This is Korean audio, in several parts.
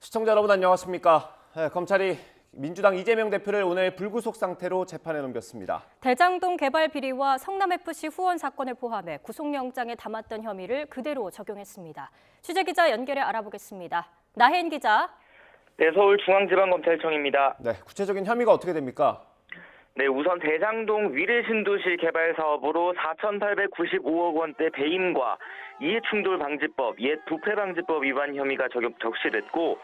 시청자 여러분 안녕하십니까. 검찰이 민주당 이재명 대표를 오늘 불구속 상태로 재판에 넘겼습니다. 대장동 개발 비리와 성남FC 후원 사건을 포함해 구속영장에 담았던 혐의를 그대로 적용했습니다. 취재기자 연결해 알아보겠습니다. 나혜인 기자. 네, 서울중앙지방검찰청입니다. 네, 구체적인 혐의가 어떻게 됩니까? 네, 우선 대장동 위례신도시 개발 사업으로 4,895억 원대 배임과 이해충돌방지법, 옛 부패방지법 위반 혐의가 적시됐고,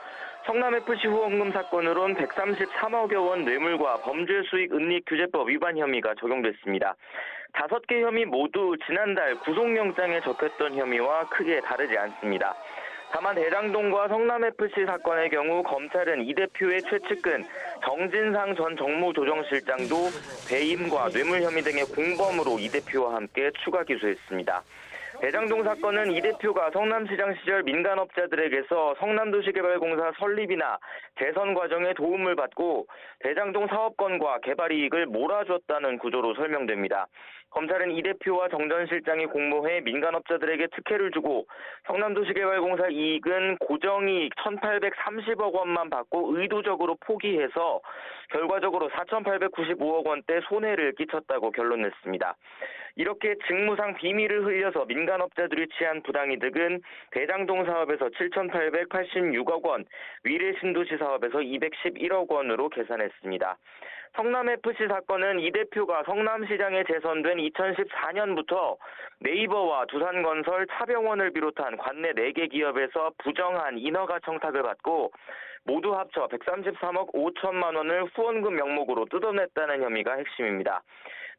성남FC 후원금 사건으론 133억여 원 뇌물과 범죄수익은닉규제법 위반 혐의가 적용됐습니다. 5개 혐의 모두 지난달 구속영장에 적혔던 혐의와 크게 다르지 않습니다. 다만 대장동과 성남FC 사건의 경우 검찰은 이 대표의 최측근 정진상 전 정무조정실장도 배임과 뇌물 혐의 등의 공범으로 이 대표와 함께 추가 기소했습니다. 대장동 사건은 이 대표가 성남시장 시절 민간업자들에게서 성남도시개발공사 설립이나 재선 과정에 도움을 받고 대장동 사업권과 개발 이익을 몰아줬다는 구조로 설명됩니다. 검찰은 이 대표와 정 전 실장이 공모해 민간업자들에게 특혜를 주고 성남도시개발공사 이익은 고정이익 1,830억 원만 받고 의도적으로 포기해서 결과적으로 4,895억 원대 손해를 끼쳤다고 결론냈습니다. 이렇게 직무상 비밀을 흘려서 민간업자들이 취한 부당이득은 대장동 사업에서 7,886억 원, 위례신도시 사업에서 211억 원으로 계산했습니다. 성남FC 사건은 이 대표가 성남시장에 재선된 2014년부터 네이버와 두산건설, 차병원을 비롯한 관내 4개 기업에서 부정한 인허가 청탁을 받고 모두 합쳐 133억 5천만 원을 후원금 명목으로 뜯어냈다는 혐의가 핵심입니다.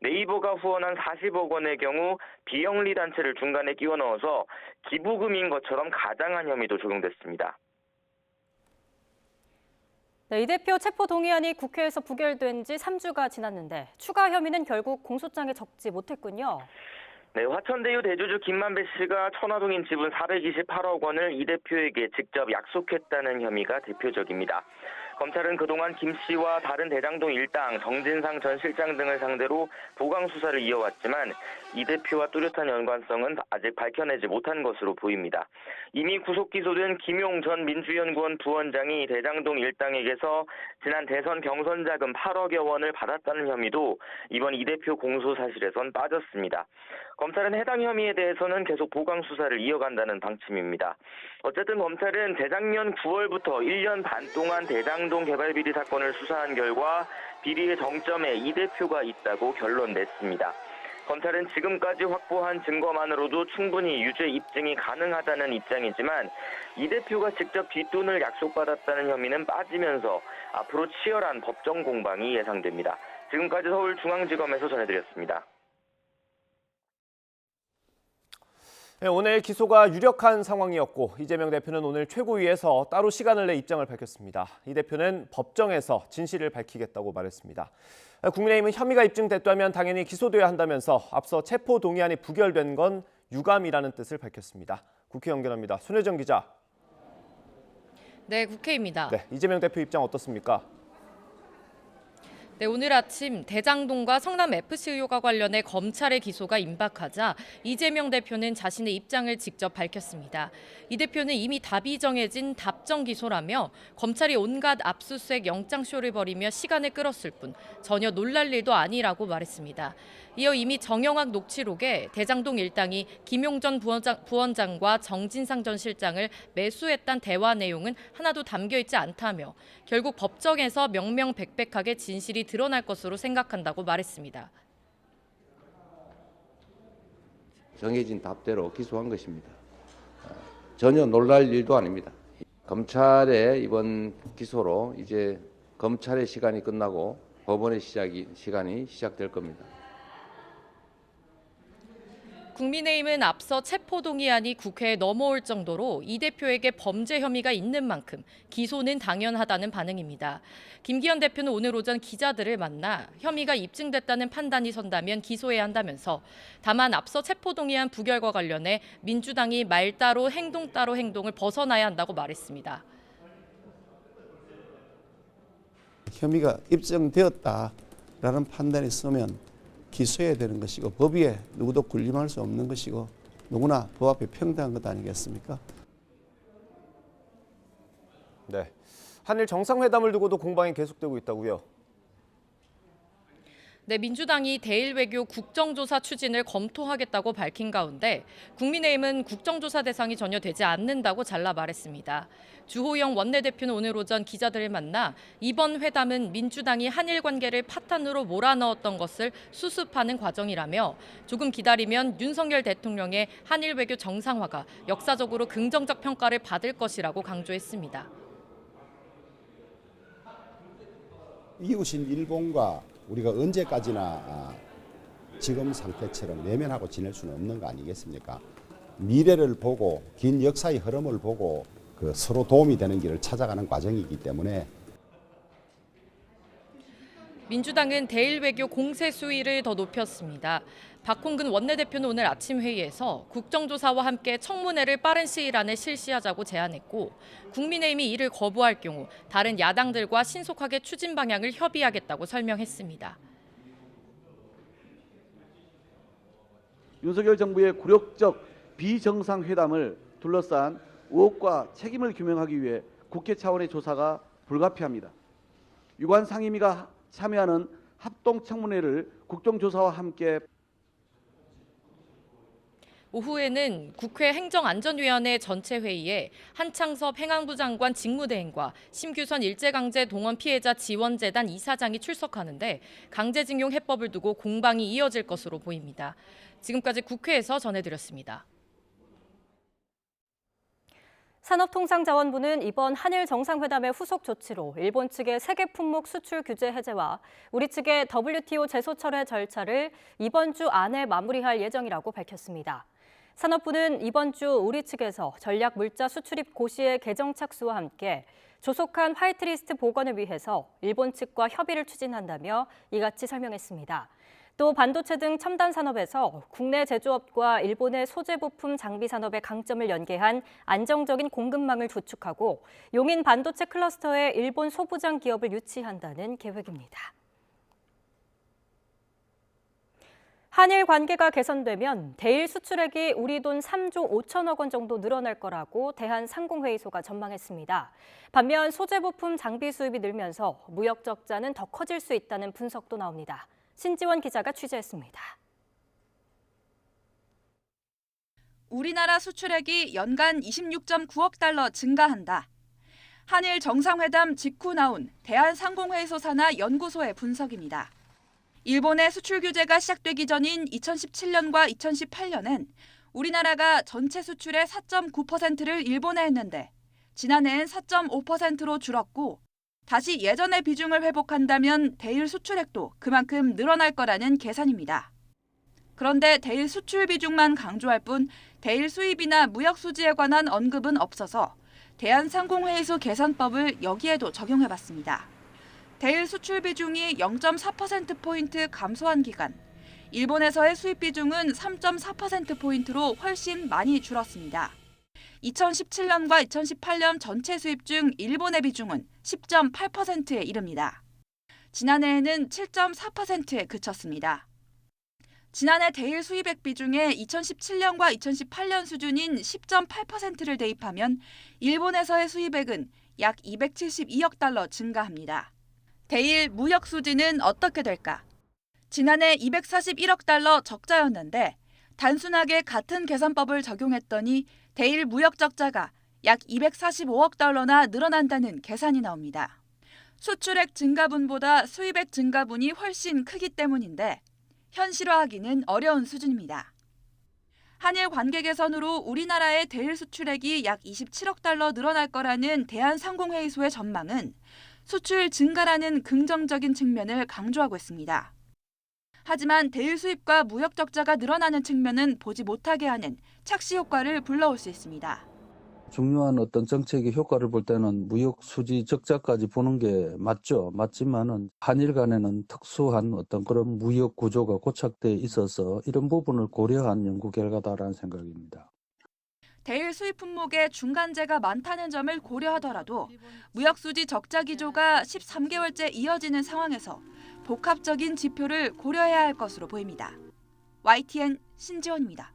네이버가 후원한 40억 원의 경우 비영리 단체를 중간에 끼워 넣어서 기부금인 것처럼 가장한 혐의도 적용됐습니다. 네, 이 대표 체포 동의안이 국회에서 부결된 지 3주가 지났는데 추가 혐의는 결국 공소장에 적지 못했군요. 네, 화천대유 대주주 김만배 씨가 천화동인 지분 428억 원을 이 대표에게 직접 약속했다는 혐의가 대표적입니다. 검찰은 그동안 김 씨와 다른 대장동 일당, 정진상 전 실장 등을 상대로 보강 수사를 이어왔지만 이 대표와 뚜렷한 연관성은 아직 밝혀내지 못한 것으로 보입니다. 이미 구속 기소된 김용 전 민주연구원 부원장이 대장동 일당에게서 지난 대선 경선 자금 8억여 원을 받았다는 혐의도 이번 이 대표 공소 사실에선 빠졌습니다. 검찰은 해당 혐의에 대해서는 계속 보강 수사를 이어간다는 방침입니다. 어쨌든 검찰은 재작년 9월부터 1년 반 동안 대장동 개발 비리 사건을 수사한 결과 비리의 정점에 이 대표가 있다고 결론 냈습니다. 검찰은 지금까지 확보한 증거만으로도 충분히 유죄 입증이 가능하다는 입장이지만 이 대표가 직접 뒷돈을 약속받았다는 혐의는 빠지면서 앞으로 치열한 법정 공방이 예상됩니다. 지금까지 서울중앙지검에서 전해드렸습니다. 네, 오늘 기소가 유력한 상황이었고 이재명 대표는 오늘 최고위에서 따로 시간을 내 입장을 밝혔습니다. 이 대표는 법정에서 진실을 밝히겠다고 말했습니다. 국민의힘은 혐의가 입증됐다면 당연히 기소돼야 한다면서 앞서 체포 동의안이 부결된 건 유감이라는 뜻을 밝혔습니다. 국회 연결합니다. 손혜정 기자. 네, 국회입니다. 네, 이재명 대표 입장 어떻습니까? 네, 오늘 아침 대장동과 성남FC 의혹과 관련해 검찰의 기소가 임박하자 이재명 대표는 자신의 입장을 직접 밝혔습니다. 이 대표는 이미 답이 정해진 답정 기소라며 검찰이 온갖 압수수색 영장쇼를 벌이며 시간을 끌었을 뿐 전혀 놀랄 일도 아니라고 말했습니다. 이어 이미 정영학 녹취록에 대장동 일당이 김용 전 부원장과 정진상 전 실장을 매수했다는 대화 내용은 하나도 담겨 있지 않다며 결국 법정에서 명명백백하게 진실이 드러날 것으로 생각한다고 말했습니다. 정해진 답대로 기소한 것입니다. 전혀 놀랄 일도 아닙니다. 검찰의 이번 기소로 이제 검찰의 시간이 끝나고 법원의 시간이 시작될 겁니다. 국민의힘은 앞서 체포동의안이 국회에 넘어올 정도로 이 대표에게 범죄 혐의가 있는 만큼 기소는 당연하다는 반응입니다. 김기현 대표는 오늘 오전 기자들을 만나 혐의가 입증됐다는 판단이 선다면 기소해야 한다면서 다만 앞서 체포동의안 부결과 관련해 민주당이 말 따로 행동 따로 행동을 벗어나야 한다고 말했습니다. 혐의가 입증되었다라는 판단이 있으면 기소해야 되는 것이고 법 위에 누구도 군림할 수 없는 것이고 누구나 법 앞에 평등한 것 아니겠습니까? 네. 한일 정상회담을 두고도 공방이 계속되고 있다고요? 네, 민주당이 대일 외교 국정조사 추진을 검토하겠다고 밝힌 가운데 국민의힘은 국정조사 대상이 전혀 되지 않는다고 잘라 말했습니다. 주호영 원내대표는 오늘 오전 기자들을 만나 이번 회담은 민주당이 한일 관계를 파탄으로 몰아넣었던 것을 수습하는 과정이라며 조금 기다리면 윤석열 대통령의 한일 외교 정상화가 역사적으로 긍정적 평가를 받을 것이라고 강조했습니다. 이웃인 일본과 우리가 언제까지나 지금 상태처럼 내면하고 지낼 수는 없는 거 아니겠습니까? 미래를 보고 긴 역사의 흐름을 보고 서로 도움이 되는 길을 찾아가는 과정이기 때문에 민주당은 대일 외교 공세 수위를 더 높였습니다. 박홍근 원내대표는 오늘 아침 회의에서 국정조사와 함께 청문회를 빠른 시일 안에 실시하자고 제안했고 국민의힘이 이를 거부할 경우 다른 야당들과 신속하게 추진 방향을 협의하겠다고 설명했습니다. 윤석열 정부의 굴욕적 비정상회담을 둘러싼 의혹과 책임을 규명하기 위해 국회 차원의 조사가 불가피합니다. 유관 상임위가 참여하는 합동청문회를 국정조사와 함께 오후에는 국회 행정안전위원회 전체 회의에 한창섭 행안부 장관 직무대행과 심규선 일제강제 동원 피해자 지원재단 이사장이 출석하는데 강제징용 해법을 두고 공방이 이어질 것으로 보입니다. 지금까지 국회에서 전해드렸습니다. 산업통상자원부는 이번 한일 정상회담의 후속 조치로 일본 측의 세계 품목 수출 규제 해제와 우리 측의 WTO 제소철회 절차를 이번 주 안에 마무리할 예정이라고 밝혔습니다. 산업부는 이번 주 우리 측에서 전략 물자 수출입 고시의 개정 착수와 함께 조속한 화이트리스트 복원을 위해서 일본 측과 협의를 추진한다며 이같이 설명했습니다. 또 반도체 등 첨단 산업에서 국내 제조업과 일본의 소재 부품 장비 산업의 강점을 연계한 안정적인 공급망을 구축하고 용인 반도체 클러스터의 일본 소부장 기업을 유치한다는 계획입니다. 한일 관계가 개선되면 대일 수출액이 우리 돈 3조 5천억 원 정도 늘어날 거라고 대한상공회의소가 전망했습니다. 반면 소재 부품 장비 수입이 늘면서 무역 적자는 더 커질 수 있다는 분석도 나옵니다. 신지원 기자가 취재했습니다. 우리나라 수출액이 연간 26.9억 달러 증가한다. 한일 정상회담 직후 나온 대한상공회의소 산하 연구소의 분석입니다. 일본의 수출 규제가 시작되기 전인 2017년과 2018년엔 우리나라가 전체 수출의 4.9%를 일본에 했는데 지난해엔 4.5%로 줄었고 다시 예전의 비중을 회복한다면 대일 수출액도 그만큼 늘어날 거라는 계산입니다. 그런데 대일 수출 비중만 강조할 뿐 대일 수입이나 무역 수지에 관한 언급은 없어서 대한상공회의소 계산법을 여기에도 적용해봤습니다. 대일 수출 비중이 0.4%포인트 감소한 기간, 일본에서의 수입 비중은 3.4%포인트로 훨씬 많이 줄었습니다. 2017년과 2018년 전체 수입 중 일본의 비중은 10.8%에 이릅니다. 지난해에는 7.4%에 그쳤습니다. 지난해 대일 수입액 비중에 2017년과 2018년 수준인 10.8%를 대입하면 일본에서의 수입액은 약 272억 달러 증가합니다. 대일 무역 수지는 어떻게 될까? 지난해 241억 달러 적자였는데 단순하게 같은 계산법을 적용했더니 대일 무역 적자가 약 245억 달러나 늘어난다는 계산이 나옵니다. 수출액 증가분보다 수입액 증가분이 훨씬 크기 때문인데 현실화하기는 어려운 수준입니다. 한일 관계 개선으로 우리나라의 대일 수출액이 약 27억 달러 늘어날 거라는 대한상공회의소의 전망은 수출 증가라는 긍정적인 측면을 강조하고 있습니다. 하지만 대일 수입과 무역 적자가 늘어나는 측면은 보지 못하게 하는 착시 효과를 불러올 수 있습니다. 중요한 어떤 정책의 효과를 볼 때는 무역 수지 적자까지 보는 게 맞죠. 맞지만은 한일 간에는 특수한 어떤 그런 무역 구조가 고착돼 있어서 이런 부분을 고려한 연구 결과다라는 생각입니다. 대일 수입 품목에 중간재가 많다는 점을 고려하더라도 무역 수지 적자 기조가 13개월째 이어지는 상황에서 복합적인 지표를 고려해야 할 것으로 보입니다. YTN 신지원입니다.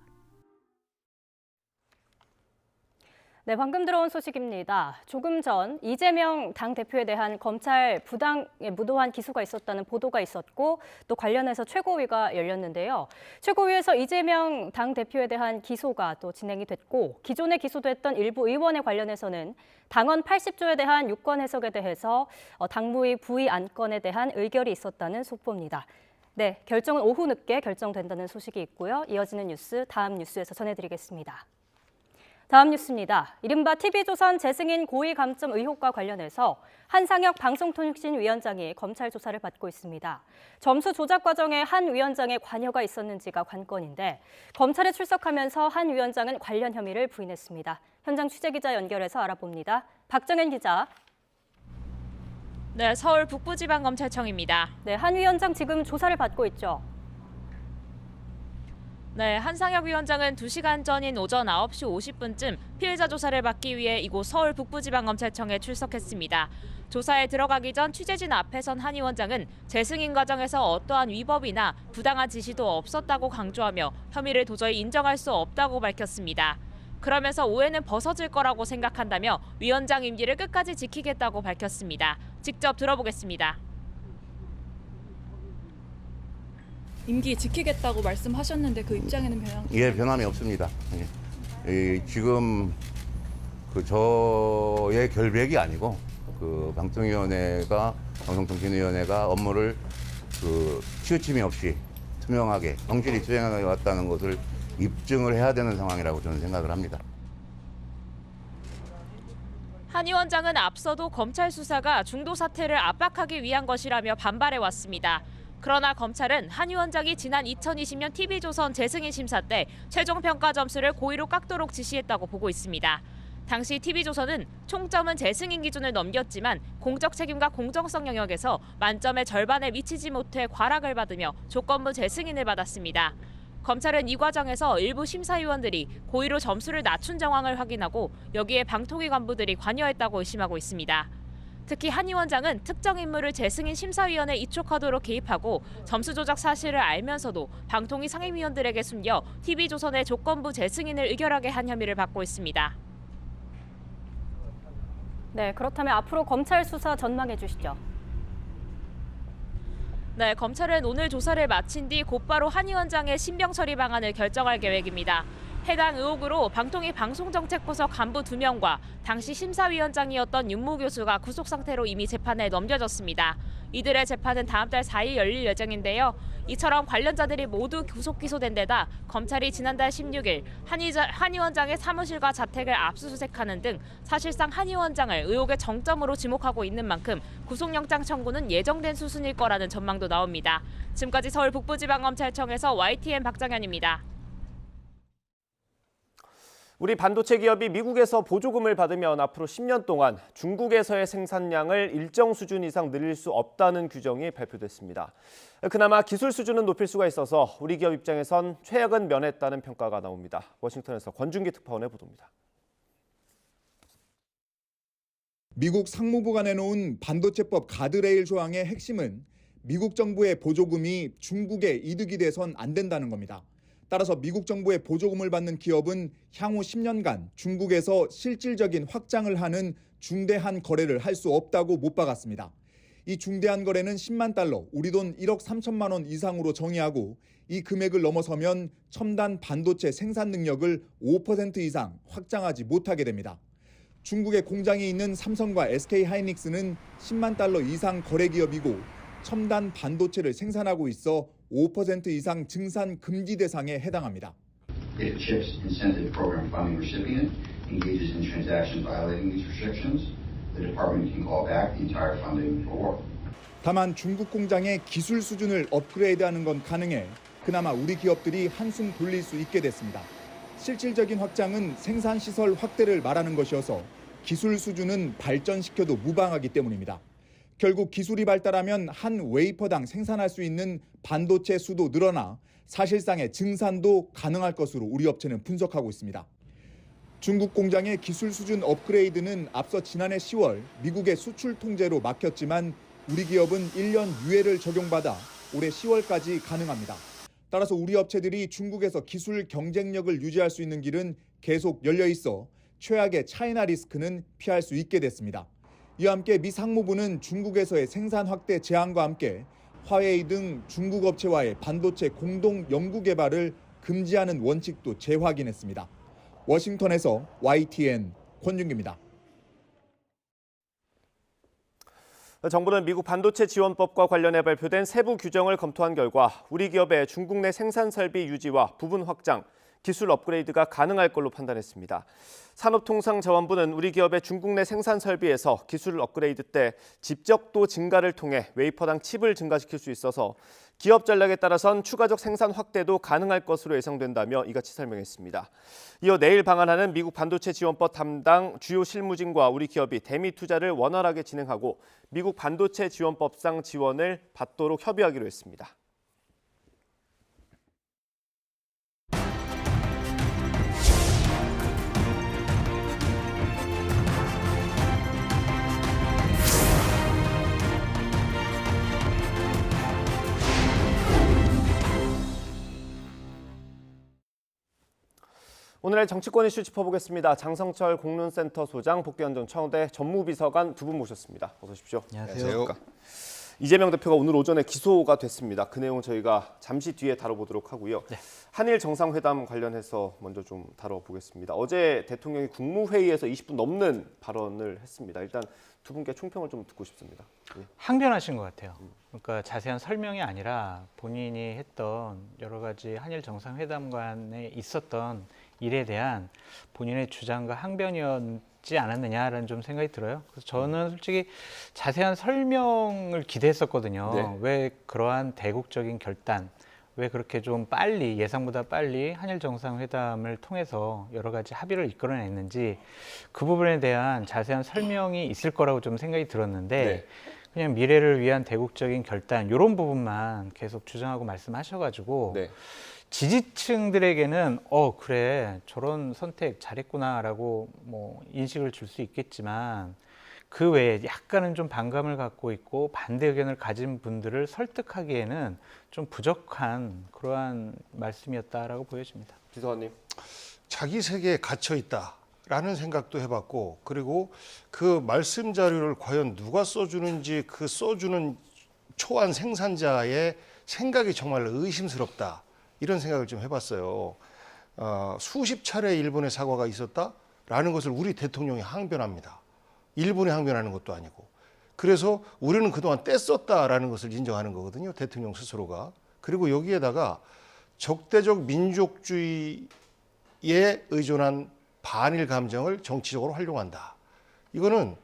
네, 방금 들어온 소식입니다. 조금 전 이재명 당대표에 대한 검찰 부당에 무도한 기소가 있었다는 보도가 있었고 또 관련해서 최고위가 열렸는데요. 최고위에서 이재명 당대표에 대한 기소가 또 진행이 됐고 기존에 기소됐던 일부 의원에 관련해서는 당헌 80조에 대한 유권 해석에 대해서 당무위 부의 안건에 대한 의결이 있었다는 속보입니다. 네, 결정은 오후 늦게 결정된다는 소식이 있고요. 이어지는 뉴스 다음 뉴스에서 전해드리겠습니다. 다음 뉴스입니다. 이른바 TV조선 재승인 고의 감점 의혹과 관련해서 한상혁 방송통신위원장이 검찰 조사를 받고 있습니다. 점수 조작 과정에 한 위원장의 관여가 있었는지가 관건인데 검찰에 출석하면서 한 위원장은 관련 혐의를 부인했습니다. 현장 취재기자 연결해서 알아봅니다. 박정현 기자. 네, 서울 북부지방검찰청입니다. 네, 한 위원장 지금 조사를 받고 있죠. 네, 한상혁 위원장은 2시간 전인 오전 9시 50분쯤 피해자 조사를 받기 위해 이곳 서울 북부지방검찰청에 출석했습니다. 조사에 들어가기 전 취재진 앞에선 한 위원장은 재승인 과정에서 어떠한 위법이나 부당한 지시도 없었다고 강조하며 혐의를 도저히 인정할 수 없다고 밝혔습니다. 그러면서 오해는 벗어질 거라고 생각한다며 위원장 임기를 끝까지 지키겠다고 밝혔습니다. 직접 들어보겠습니다. 임기 지키겠다고 말씀하셨는데 그 입장에는 변함? 예, 변함이 없습니다. 예. 지금 저의 결백이 아니고 방송통신위원회가 업무를 치우침이 없이 투명하게 성실히 수행해 왔다는 것을 입증을 해야 되는 상황이라고 저는 생각을 합니다. 한 위원장은 앞서도 검찰 수사가 중도 사태를 압박하기 위한 것이라며 반발해 왔습니다. 그러나 검찰은 한 위원장이 지난 2020년 TV조선 재승인 심사 때 최종 평가 점수를 고의로 깎도록 지시했다고 보고 있습니다. 당시 TV조선은 총점은 재승인 기준을 넘겼지만 공적 책임과 공정성 영역에서 만점의 절반에 미치지 못해 과락을 받으며 조건부 재승인을 받았습니다. 검찰은 이 과정에서 일부 심사위원들이 고의로 점수를 낮춘 정황을 확인하고 여기에 방통위 간부들이 관여했다고 의심하고 있습니다. 특히 한 위원장은 특정 인물을 재승인 심사위원회에 이촉하도록 개입하고 점수 조작 사실을 알면서도 방통위 상임위원들에게 숨겨 TV조선의 조건부 재승인을 의결하게 한 혐의를 받고 있습니다. 네, 그렇다면 앞으로 검찰 수사 전망해 주시죠. 네, 검찰은 오늘 조사를 마친 뒤 곧바로 한 위원장의 신병 처리 방안을 결정할 계획입니다. 해당 의혹으로 방통위 방송정책부서 간부 2명과 당시 심사위원장이었던 윤모 교수가 구속 상태로 이미 재판에 넘겨졌습니다. 이들의 재판은 다음 달 4일 열릴 예정인데요. 이처럼 관련자들이 모두 구속 기소된 데다 검찰이 지난달 16일 한 위원장의 사무실과 자택을 압수수색하는 등 사실상 한 위원장을 의혹의 정점으로 지목하고 있는 만큼 구속영장 청구는 예정된 수순일 거라는 전망도 나옵니다. 지금까지 서울 북부지방검찰청에서 YTN 박정현입니다. 우리 반도체 기업이 미국에서 보조금을 받으면 앞으로 10년 동안 중국에서의 생산량을 일정 수준 이상 늘릴 수 없다는 규정이 발표됐습니다. 그나마 기술 수준은 높일 수가 있어서 우리 기업 입장에선 최악은 면했다는 평가가 나옵니다. 워싱턴에서 권준기 특파원의 보도입니다. 미국 상무부가 내놓은 반도체법 가드레일 조항의 핵심은 미국 정부의 보조금이 중국의 이득이 돼선 안 된다는 겁니다. 따라서 미국 정부의 보조금을 받는 기업은 향후 10년간 중국에서 실질적인 확장을 하는 중대한 거래를 할 수 없다고 못 박았습니다. 이 중대한 거래는 10만 달러, 우리 돈 1억 3천만 원 이상으로 정의하고 이 금액을 넘어서면 첨단 반도체 생산 능력을 5% 이상 확장하지 못하게 됩니다. 중국에 공장이 있는 삼성과 SK하이닉스는 10만 달러 이상 거래 기업이고 첨단 반도체를 생산하고 있어 5% 이상 증산 금지 대상에 해당합니다. If CHIPS Incentive Program funding recipient engages in transactions violating these restrictions, the department can call back the entire funding award. 다만 중국 공장의 기술 수준을 업그레이드하는 건 가능해 그나마 우리 기업들이 한숨 돌릴 수 있게 됐습니다. 실질적인 확장은 생산 시설 확대를 말하는 것이어서 기술 수준은 발전시켜도 무방하기 때문입니다. 결국 기술이 발달하면 한 웨이퍼당 생산할 수 있는 반도체 수도 늘어나 사실상의 증산도 가능할 것으로 우리 업체는 분석하고 있습니다. 중국 공장의 기술 수준 업그레이드는 앞서 지난해 10월 미국의 수출 통제로 막혔지만 우리 기업은 1년 유예를 적용받아 올해 10월까지 가능합니다. 따라서 우리 업체들이 중국에서 기술 경쟁력을 유지할 수 있는 길은 계속 열려 있어 최악의 차이나 리스크는 피할 수 있게 됐습니다. 이와 함께 미 상무부는 중국에서의 생산 확대 제한과 함께 화웨이 등 중국 업체와의 반도체 공동 연구 개발을 금지하는 원칙도 재확인했습니다. 워싱턴에서 YTN 권준기입니다. 정부는 미국 반도체 지원법과 관련해 발표된 세부 규정을 검토한 결과 우리 기업의 중국 내 생산 설비 유지와 부분 확장, 기술 업그레이드가 가능할 걸로 판단했습니다. 산업통상자원부는 우리 기업의 중국 내 생산 설비에서 기술 업그레이드 때 집적도 증가를 통해 웨이퍼당 칩을 증가시킬 수 있어서 기업 전략에 따라선 추가적 생산 확대도 가능할 것으로 예상된다며 이같이 설명했습니다. 이어 내일 방한하는 미국 반도체 지원법 담당 주요 실무진과 우리 기업이 대미 투자를 원활하게 진행하고 미국 반도체 지원법상 지원을 받도록 협의하기로 했습니다. 오늘의 정치권 이슈 짚어보겠습니다. 장성철 공론센터 소장, 복귀현정 청와대 전무비서관 두 분 모셨습니다. 어서 오십시오. 안녕하세요. 이재명 대표가 오늘 오전에 기소가 됐습니다. 그 내용 저희가 잠시 뒤에 다뤄보도록 하고요. 네. 한일 정상회담 관련해서 먼저 좀 다뤄보겠습니다. 어제 대통령이 국무회의에서 20분 넘는 발언을 했습니다. 일단 두 분께 총평을 좀 듣고 싶습니다. 예. 항변하신 것 같아요. 그러니까 자세한 설명이 아니라 본인이 했던 여러 가지 한일 정상회담관에 있었던 일에 대한 본인의 주장과 항변이었지 않았느냐라는 좀 생각이 들어요. 그래서 저는 솔직히 자세한 설명을 기대했었거든요. 네. 왜 그러한 대국적인 결단, 왜 그렇게 좀 빨리, 예상보다 빨리 한일 정상회담을 통해서 여러 가지 합의를 이끌어냈는지 그 부분에 대한 자세한 설명이 있을 거라고 좀 생각이 들었는데 네. 그냥 미래를 위한 대국적인 결단 이런 부분만 계속 주장하고 말씀하셔가지고 네. 지지층들에게는 그래 저런 선택 잘했구나라고 뭐 인식을 줄 수 있겠지만 그 외에 약간은 좀 반감을 갖고 있고 반대 의견을 가진 분들을 설득하기에는 좀 부족한 그러한 말씀이었다라고 보여집니다. 비서관님. 자기 세계에 갇혀 있다라는 생각도 해봤고, 그리고 그 말씀 자료를 과연 누가 써주는지 그 써주는 초안 생산자의 생각이 정말 의심스럽다, 이런 생각을 좀 해봤어요. 수십 차례 일본의 사과가 있었다라는 것을 우리 대통령이 항변합니다. 일본이 항변하는 것도 아니고. 그래서 우리는 그동안 떼썼다라는 것을 인정하는 거거든요, 대통령 스스로가. 그리고 여기에다가 적대적 민족주의에 의존한 반일 감정을 정치적으로 활용한다. 이거는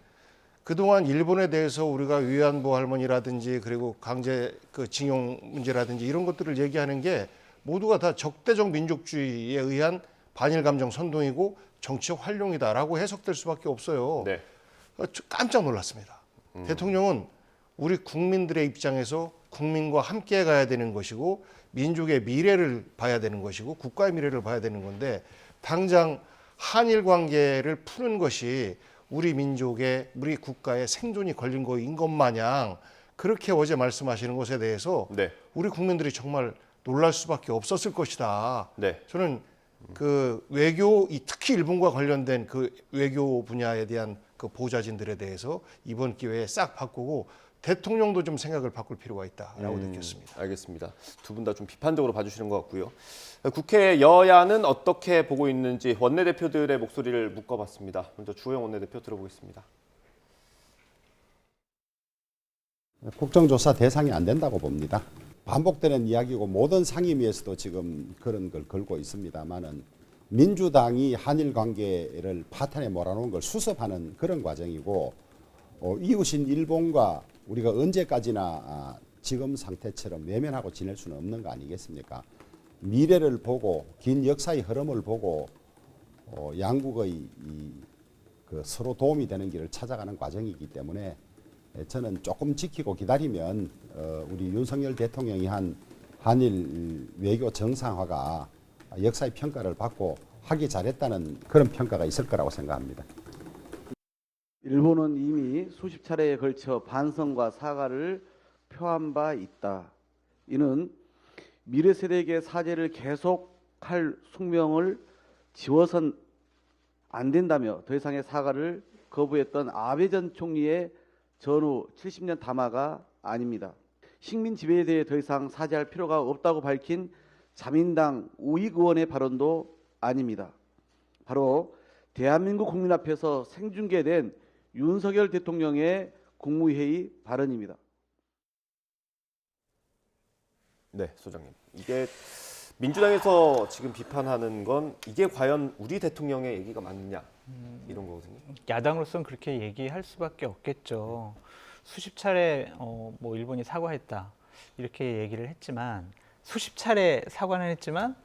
그동안 일본에 대해서 우리가 위안부 할머니라든지 그리고 강제 징용 문제라든지 이런 것들을 얘기하는 게 모두가 다 적대적 민족주의에 의한 반일 감정 선동이고 정치적 활용이다라고 해석될 수밖에 없어요. 네. 깜짝 놀랐습니다. 대통령은 우리 국민들의 입장에서 국민과 함께 가야 되는 것이고 민족의 미래를 봐야 되는 것이고 국가의 미래를 봐야 되는 건데 당장 한일 관계를 푸는 것이 우리 민족의, 우리 국가의 생존이 걸린 거인 것 마냥 그렇게 어제 말씀하시는 것에 대해서 네. 우리 국민들이 정말 놀랄 수밖에 없었을 것이다. 네. 저는 그 외교, 특히 일본과 관련된 그 외교 분야에 대한 그 보좌진들에 대해서 이번 기회에 싹 바꾸고 대통령도 좀 생각을 바꿀 필요가 있다라고 느꼈습니다. 알겠습니다. 두 분 다 좀 비판적으로 봐주시는 것 같고요. 국회 여야는 어떻게 보고 있는지 원내대표들의 목소리를 묶어봤습니다. 먼저 주호영 원내대표 들어보겠습니다. 국정조사 대상이 안 된다고 봅니다. 반복되는 이야기고 모든 상임위에서도 지금 그런 걸 걸고 있습니다만은 민주당이 한일 관계를 파탄에 몰아놓은 걸 수습하는 그런 과정이고 이웃인 일본과 우리가 언제까지나 지금 상태처럼 외면하고 지낼 수는 없는 거 아니겠습니까? 미래를 보고 긴 역사의 흐름을 보고 양국의 그 서로 도움이 되는 길을 찾아가는 과정이기 때문에 저는 조금 지키고 기다리면 우리 윤석열 대통령이 한 한일 외교 정상화가 역사의 평가를 받고 하기 잘했다는 그런 평가가 있을 거라고 생각합니다. 일본은 이미 수십 차례에 걸쳐 반성과 사과를 표한 바 있다. 이는 미래 세대에게 사죄를 계속할 숙명을 지워선 안 된다며 더 이상의 사과를 거부했던 아베 전 총리의 전후 70년 담화가 아닙니다. 식민 지배에 대해 더 이상 사죄할 필요가 없다고 밝힌 자민당 우익 의원의 발언도 아닙니다. 바로 대한민국 국민 앞에서 생중계된 윤석열 대통령의 국무회의 발언입니다. 네, 소장님. 이게 민주당에서 지금 비판하는 건 이게 과연 우리 대통령의 얘기가 맞느냐 이런 거거든요. 야당으로서는 그렇게 얘기할 수밖에 없겠죠. 수십 차례 뭐 일본이 사과했다 이렇게 얘기를 했지만 수십 차례 사과는 했지만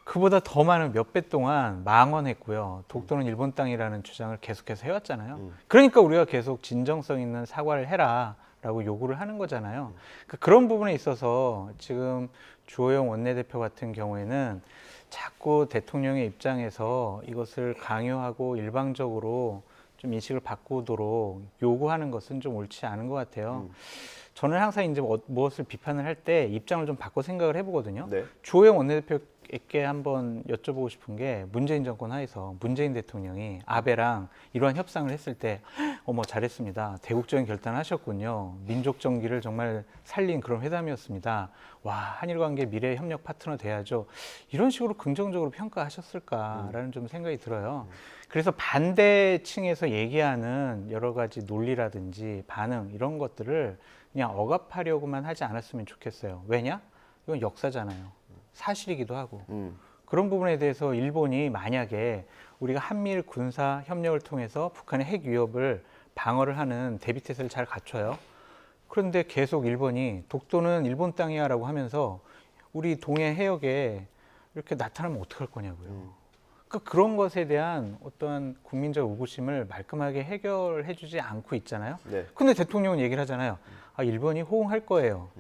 그보다 더 많은 몇 배 동안 망언했고요. 독도는 일본 땅이라는 주장을 계속해서 해왔잖아요. 그러니까 우리가 계속 진정성 있는 사과를 해라라고 요구를 하는 거잖아요. 그러니까 그런 부분에 있어서 지금 주호영 원내대표 같은 경우에는 자꾸 대통령의 입장에서 이것을 강요하고 일방적으로 좀 인식을 바꾸도록 요구하는 것은 좀 옳지 않은 것 같아요. 저는 항상 이제 무엇을 비판을 할 때 입장을 좀 바꿔 생각을 해보거든요. 네. 주호영 원내대표께 한번 여쭤보고 싶은 게 문재인 정권 하에서 문재인 대통령이 아베랑 이러한 협상을 했을 때 어머 잘했습니다. 대국적인 결단하셨군요. 민족 정기를 정말 살린 그런 회담이었습니다. 와 한일 관계 미래 협력 파트너 돼야죠. 이런 식으로 긍정적으로 평가하셨을까라는 좀 생각이 들어요. 그래서 반대층에서 얘기하는 여러 가지 논리라든지 반응 이런 것들을 그냥 억압하려고만 하지 않았으면 좋겠어요. 왜냐? 이건 역사잖아요. 사실이기도 하고. 그런 부분에 대해서 일본이 만약에 우리가 한미일 군사 협력을 통해서 북한의 핵 위협을 방어를 하는 대비태세를 잘 갖춰요. 그런데 계속 일본이 독도는 일본 땅이야 라고 하면서 우리 동해 해역에 이렇게 나타나면 어떡할 거냐고요. 그러니까 그런 것에 대한 어떠한 국민적 의구심을 말끔하게 해결해 주지 않고 있잖아요. 네. 근데 대통령은 얘기를 하잖아요. 아, 일본이 호응할 거예요.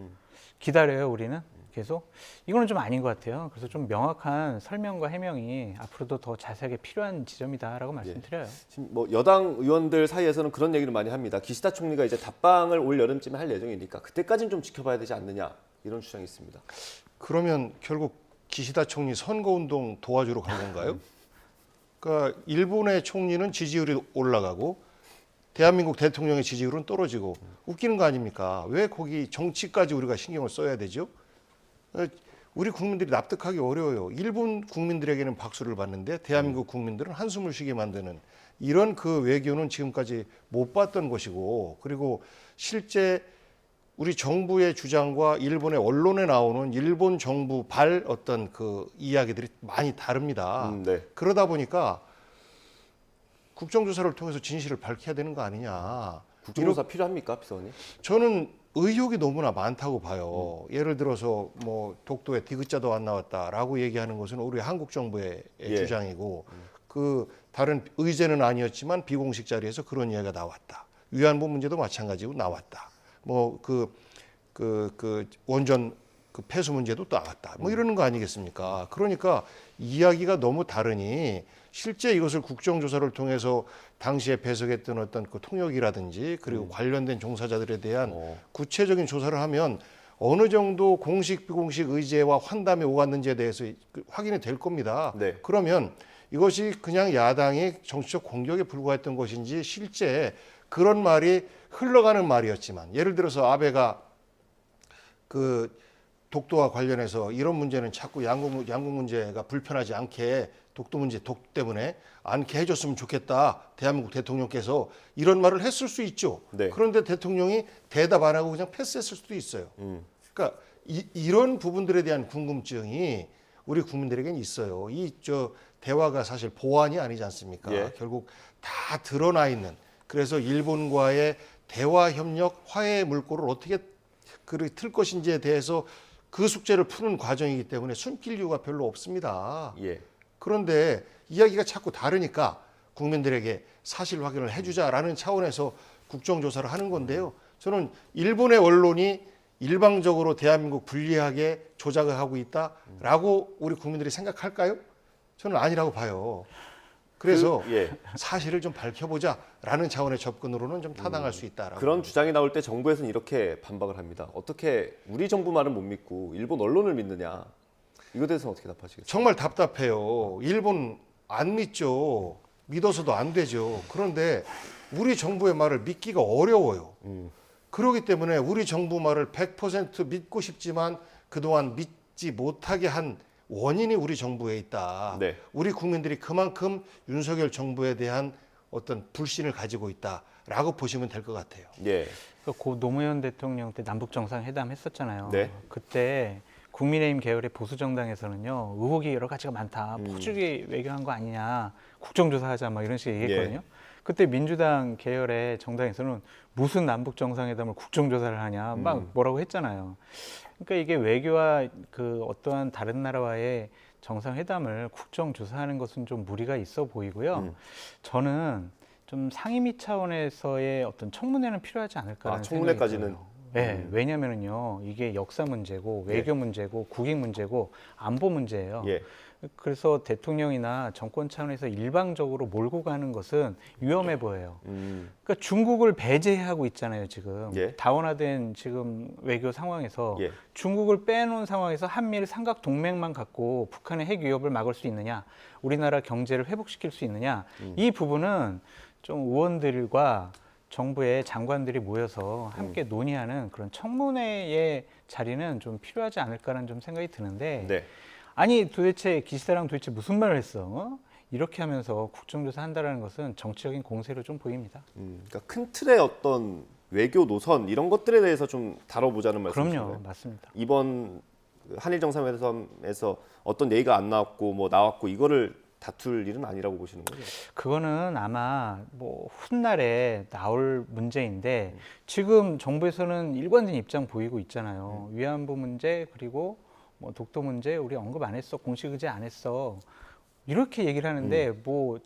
기다려요, 우리는. 계속. 이거는 좀 아닌 것 같아요. 그래서 좀 명확한 설명과 해명이 앞으로도 더 자세하게 필요한 지점이다라고 말씀드려요. 지금 뭐 여당 의원들 사이에서는 그런 얘기를 많이 합니다. 기시다 총리가 이제 답방을 올 여름쯤에 할 예정이니까 그때까지는 좀 지켜봐야 되지 않느냐 이런 주장이 있습니다. 그러면 결국 기시다 총리 선거운동 도와주러 간 건가요? 그러니까 일본의 총리는 지지율이 올라가고 대한민국 대통령의 지지율은 떨어지고 웃기는 거 아닙니까? 왜 거기 정치까지 우리가 신경을 써야 되죠? 우리 국민들이 납득하기 어려워요. 일본 국민들에게는 박수를 받는데 대한민국 국민들은 한숨을 쉬게 만드는 이런 그 외교는 지금까지 못 봤던 것이고, 그리고 실제 우리 정부의 주장과 일본의 언론에 나오는 일본 정부 발 어떤 그 이야기들이 많이 다릅니다. 네. 그러다 보니까 국정조사를 통해서 진실을 밝혀야 되는 거 아니냐. 국정조사 필요합니까, 비서관님? 저는 의혹이 너무나 많다고 봐요. 예를 들어서 뭐 독도에 디귿자도 안 나왔다라고 얘기하는 것은 우리 한국 정부의 주장이고, 그 다른 의제는 아니었지만 비공식 자리에서 그런 이야기가 나왔다. 위안부 문제도 마찬가지고 나왔다. 뭐 그 원전 그 폐수 문제도 또 나왔다. 뭐 이러는 거 아니겠습니까? 그러니까 이야기가 너무 다르니 실제 이것을 국정조사를 통해서 당시에 배석했던 어떤 그 통역이라든지 그리고 관련된 종사자들에 대한 구체적인 조사를 하면 어느 정도 공식 비공식 의제와 환담이 오갔는지에 대해서 확인이 될 겁니다. 네. 그러면 이것이 그냥 야당의 정치적 공격에 불과했던 것인지 실제 그런 말이 흘러가는 말이었지만, 예를 들어서 아베가 그 독도와 관련해서 이런 문제는 자꾸 양국 문제가 불편하지 않게 독도 문제 독 때문에 않게 해줬으면 좋겠다. 대한민국 대통령께서 이런 말을 했을 수 있죠. 네. 그런데 대통령이 대답 안 하고 그냥 패스했을 수도 있어요. 그러니까 이런 부분들에 대한 궁금증이 우리 국민들에게는 있어요. 저 대화가 사실 보완이 아니지 않습니까? 예. 결국 다 드러나 있는. 그래서 일본과의 대화 협력 화해의 물꼬를 어떻게 틀 것인지에 대해서 그 숙제를 푸는 과정이기 때문에 숨길 이유가 별로 없습니다. 예. 그런데 이야기가 자꾸 다르니까 국민들에게 사실 확인을 해주자라는 차원에서 국정조사를 하는 건데요. 저는 일본의 언론이 일방적으로 대한민국 불리하게 조작을 하고 있다라고 우리 국민들이 생각할까요? 저는 아니라고 봐요. 그래서 사실을 좀 밝혀보자라는 차원의 접근으로는 좀 타당할 수 있다라고. 그런 주장이 나올 때 정부에서는 이렇게 반박을 합니다. 어떻게 우리 정부 말은 못 믿고 일본 언론을 믿느냐. 이거에 대해서 어떻게 답하시겠어요? 정말 답답해요. 일본 안 믿죠. 믿어서도 안 되죠. 그런데 우리 정부의 말을 믿기가 어려워요. 그렇기 때문에 우리 정부 말을 100% 믿고 싶지만 그동안 믿지 못하게 한 원인이 우리 정부에 있다. 네. 우리 국민들이 그만큼 윤석열 정부에 대한 어떤 불신을 가지고 있다라고 보시면 될 것 같아요. 예. 고 노무현 대통령 때 남북 정상회담 했었잖아요. 네. 그때 국민의힘 계열의 보수 정당에서는요, 의혹이 여러 가지가 많다, 포주기 외교한 거 아니냐, 국정조사하자 막 이런 식의 얘기했거든요. 예. 그때 민주당 계열의 정당에서는 무슨 남북 정상회담을 국정조사를 하냐 막 뭐라고 했잖아요. 그러니까 이게 외교와 그 어떠한 다른 나라와의 정상회담을 국정조사하는 것은 좀 무리가 있어 보이고요. 저는 좀 상임위 차원에서의 어떤 청문회는 필요하지 않을까라는 청문회까지는. 생각이 들어요. 네, 왜냐면은요, 이게 역사 문제고 외교 문제고 국익 문제고 안보 문제예요. 예. 그래서 대통령이나 정권 차원에서 일방적으로 몰고 가는 것은 위험해 보여요. 그러니까 중국을 배제하고 있잖아요, 지금. 예. 다원화된 지금 외교 상황에서 예. 중국을 빼놓은 상황에서 한미일 삼각 동맹만 갖고 북한의 핵 위협을 막을 수 있느냐, 우리나라 경제를 회복시킬 수 있느냐, 이 부분은 좀 의원들과 정부의 장관들이 모여서 함께 논의하는 그런 청문회의 자리는 좀 필요하지 않을까라는 좀 생각이 드는데, 네. 아니 도대체 기시다랑 도대체 무슨 말을 했어? 어? 이렇게 하면서 국정조사 한다는 것은 정치적인 공세로 좀 보입니다. 그러니까 큰 틀의 어떤 외교 노선 이런 것들에 대해서 좀 다뤄보자는 말씀이신가요? 그럼요, 맞습니다. 이번 한일 정상회담에서 어떤 얘기가 안 나왔고 뭐 나왔고 이거를 다툴 일은 아니라고 보시는 거죠? 그거는 아마 뭐 훗날에 나올 문제인데 지금 정부에서는 일관된 입장 보이고 있잖아요. 위안부 문제 그리고 뭐 독도 문제 우리 언급 안 했어, 공식 의제 안 했어 이렇게 얘기를 하는데 뭐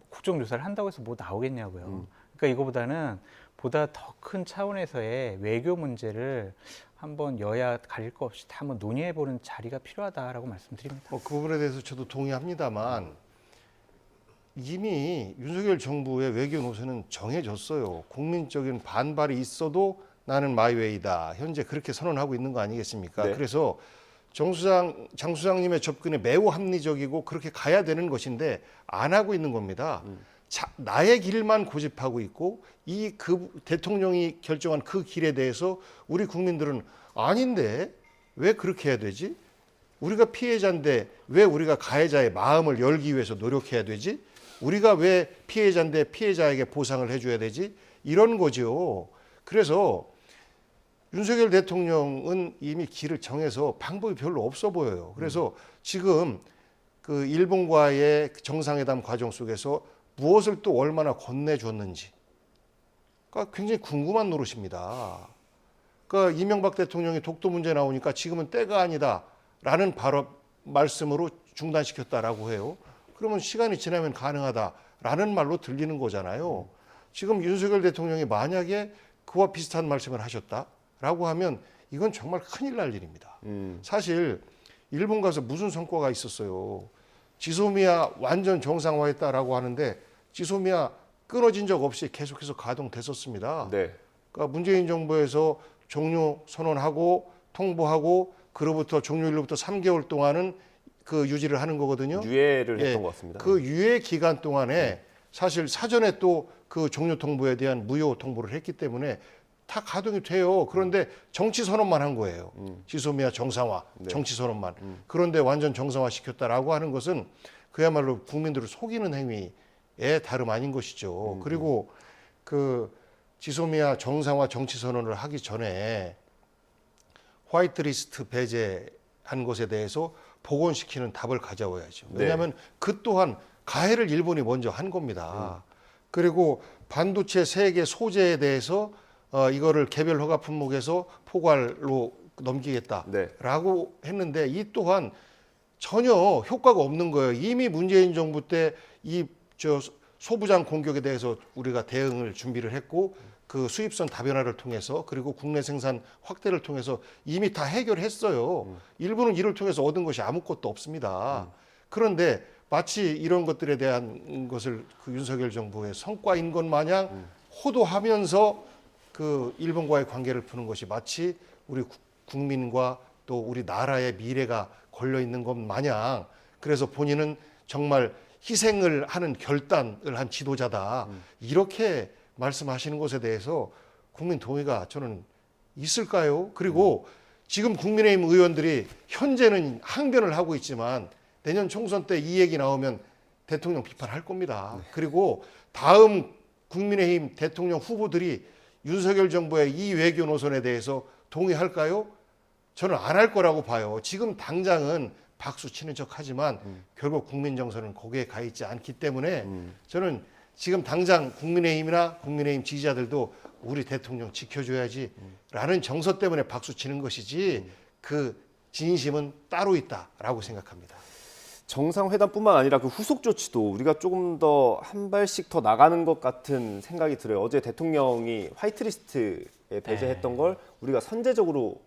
국정조사를 한다고 해서 뭐 나오겠냐고요. 그러니까 이거보다는 보다 더 큰 차원에서의 외교 문제를 한번 여야 가릴 거 없이 다 한번 논의해보는 자리가 필요하다라고 말씀드립니다. 그 부분에 대해서 저도 동의합니다만 이미 윤석열 정부의 외교 노선은 정해졌어요. 국민적인 반발이 있어도 나는 마이웨이다. 현재 그렇게 선언하고 있는 거 아니겠습니까? 네. 그래서 장 수장님의 접근이 매우 합리적이고 그렇게 가야 되는 것인데 안 하고 있는 겁니다. 나의 길만 고집하고 있고 그 대통령이 결정한 그 길에 대해서 우리 국민들은 아닌데 왜 그렇게 해야 되지? 우리가 피해자인데 왜 우리가 가해자의 마음을 열기 위해서 노력해야 되지? 우리가 왜 피해자인데 피해자에게 보상을 해줘야 되지? 이런 거죠. 그래서 윤석열 대통령은 이미 길을 정해서 방법이 별로 없어 보여요. 그래서 지금 그 일본과의 정상회담 과정 속에서 무엇을 또 얼마나 건네줬는지 굉장히 궁금한 노릇입니다. 그러니까 이명박 대통령이 독도 문제 나오니까 지금은 때가 아니다라는 말씀으로 중단시켰다라고 해요. 그러면 시간이 지나면 가능하다라는 말로 들리는 거잖아요. 지금 윤석열 대통령이 만약에 그와 비슷한 말씀을 하셨다라고 하면 이건 정말 큰일 날 일입니다. 사실 일본 가서 무슨 성과가 있었어요. 지소미아 완전 정상화했다라고 하는데 지소미아 끊어진 적 없이 계속해서 가동됐었습니다. 네. 그러니까 문재인 정부에서 종료 선언하고 통보하고 그로부터 종료일로부터 3개월 동안은 그 유지를 하는 거거든요. 유예를 했던 것 같습니다. 그 유예 기간 동안에 사실 사전에 또 그 종료 통보에 대한 무효 통보를 했기 때문에 다 가동이 돼요. 그런데 정치 선언만 한 거예요. 지소미아 정상화, 네. 정치 선언만. 그런데 완전 정상화 시켰다라고 하는 것은 그야말로 국민들을 속이는 행위에 다름 아닌 것이죠. 그리고 그 지소미아 정상화 정치 선언을 하기 전에 화이트리스트 배제한 것에 대해서 복원시키는 답을 가져와야죠. 왜냐하면 그 또한 가해를 일본이 먼저 한 겁니다. 그리고 반도체 세계 소재에 대해서 이거를 개별 허가 품목에서 포괄로 넘기겠다라고 했는데 이 또한 전혀 효과가 없는 거예요. 이미 문재인 정부 때 이 소부장 공격에 대해서 우리가 대응을 준비를 했고 그 수입선 다변화를 통해서 그리고 국내 생산 확대를 통해서 이미 다 해결했어요. 일본은 이를 통해서 얻은 것이 아무것도 없습니다. 그런데 마치 이런 것들에 대한 것을 그 윤석열 정부의 성과인 것 마냥 호도하면서 그 일본과의 관계를 푸는 것이 마치 우리 국민과 또 우리 나라의 미래가 걸려 있는 것 마냥 그래서 본인은 정말 희생을 하는 결단을 한 지도자다. 이렇게 말씀하시는 것에 대해서 국민 동의가 저는 있을까요? 그리고 지금 국민의힘 의원들이 현재는 항변을 하고 있지만 내년 총선 때 이 얘기 나오면 대통령 비판할 겁니다. 그리고 다음 국민의힘 대통령 후보들이 윤석열 정부의 이 외교 노선에 대해서 동의할까요? 저는 안 할 거라고 봐요. 지금 당장은 박수 치는 척 하지만 결국 국민 정서는 거기에 가 있지 않기 때문에 저는 지금 당장 국민의힘이나 국민의힘 지지자들도 우리 대통령 지켜줘야지 라는 정서 때문에 박수 치는 것이지 그 진심은 따로 있다라고 생각합니다. 정상회담뿐만 아니라 그 후속 조치도 우리가 조금 더 한 발씩 더 나가는 것 같은 생각이 들어요. 어제 대통령이 화이트리스트에 배제했던 걸 우리가 선제적으로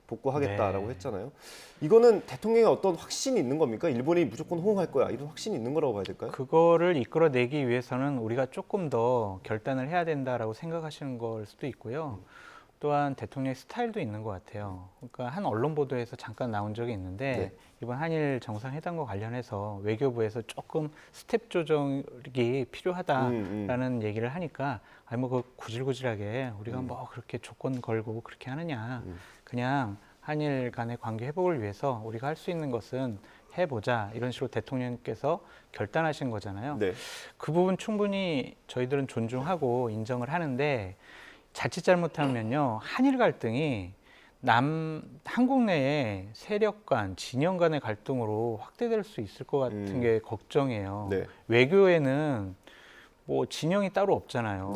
복구하겠다라고 했잖아요. 이거는 대통령의 어떤 확신이 있는 겁니까? 일본이 무조건 호응할 거야 이런 확신이 있는 거라고 봐야 될까요? 그거를 이끌어내기 위해서는 우리가 조금 더 결단을 해야 된다라고 생각하시는 걸 수도 있고요. 또한 대통령의 스타일도 있는 것 같아요. 그러니까 한 언론 보도에서 잠깐 나온 적이 있는데 이번 한일 정상회담과 관련해서 외교부에서 조금 스텝 조정이 필요하다라는 얘기를 하니까 아니 뭐 그 구질구질하게 우리가 뭐 그렇게 조건 걸고 그렇게 하느냐. 그냥 한일 간의 관계 회복을 위해서 우리가 할 수 있는 것은 해보자 이런 식으로 대통령께서 결단하신 거잖아요. 그 부분 충분히 저희들은 존중하고 인정을 하는데 자칫 잘못하면요 한일 갈등이 한국 내의 세력 간 진영 간의 갈등으로 확대될 수 있을 것 같은 게 걱정이에요. 외교에는 뭐 진영이 따로 없잖아요.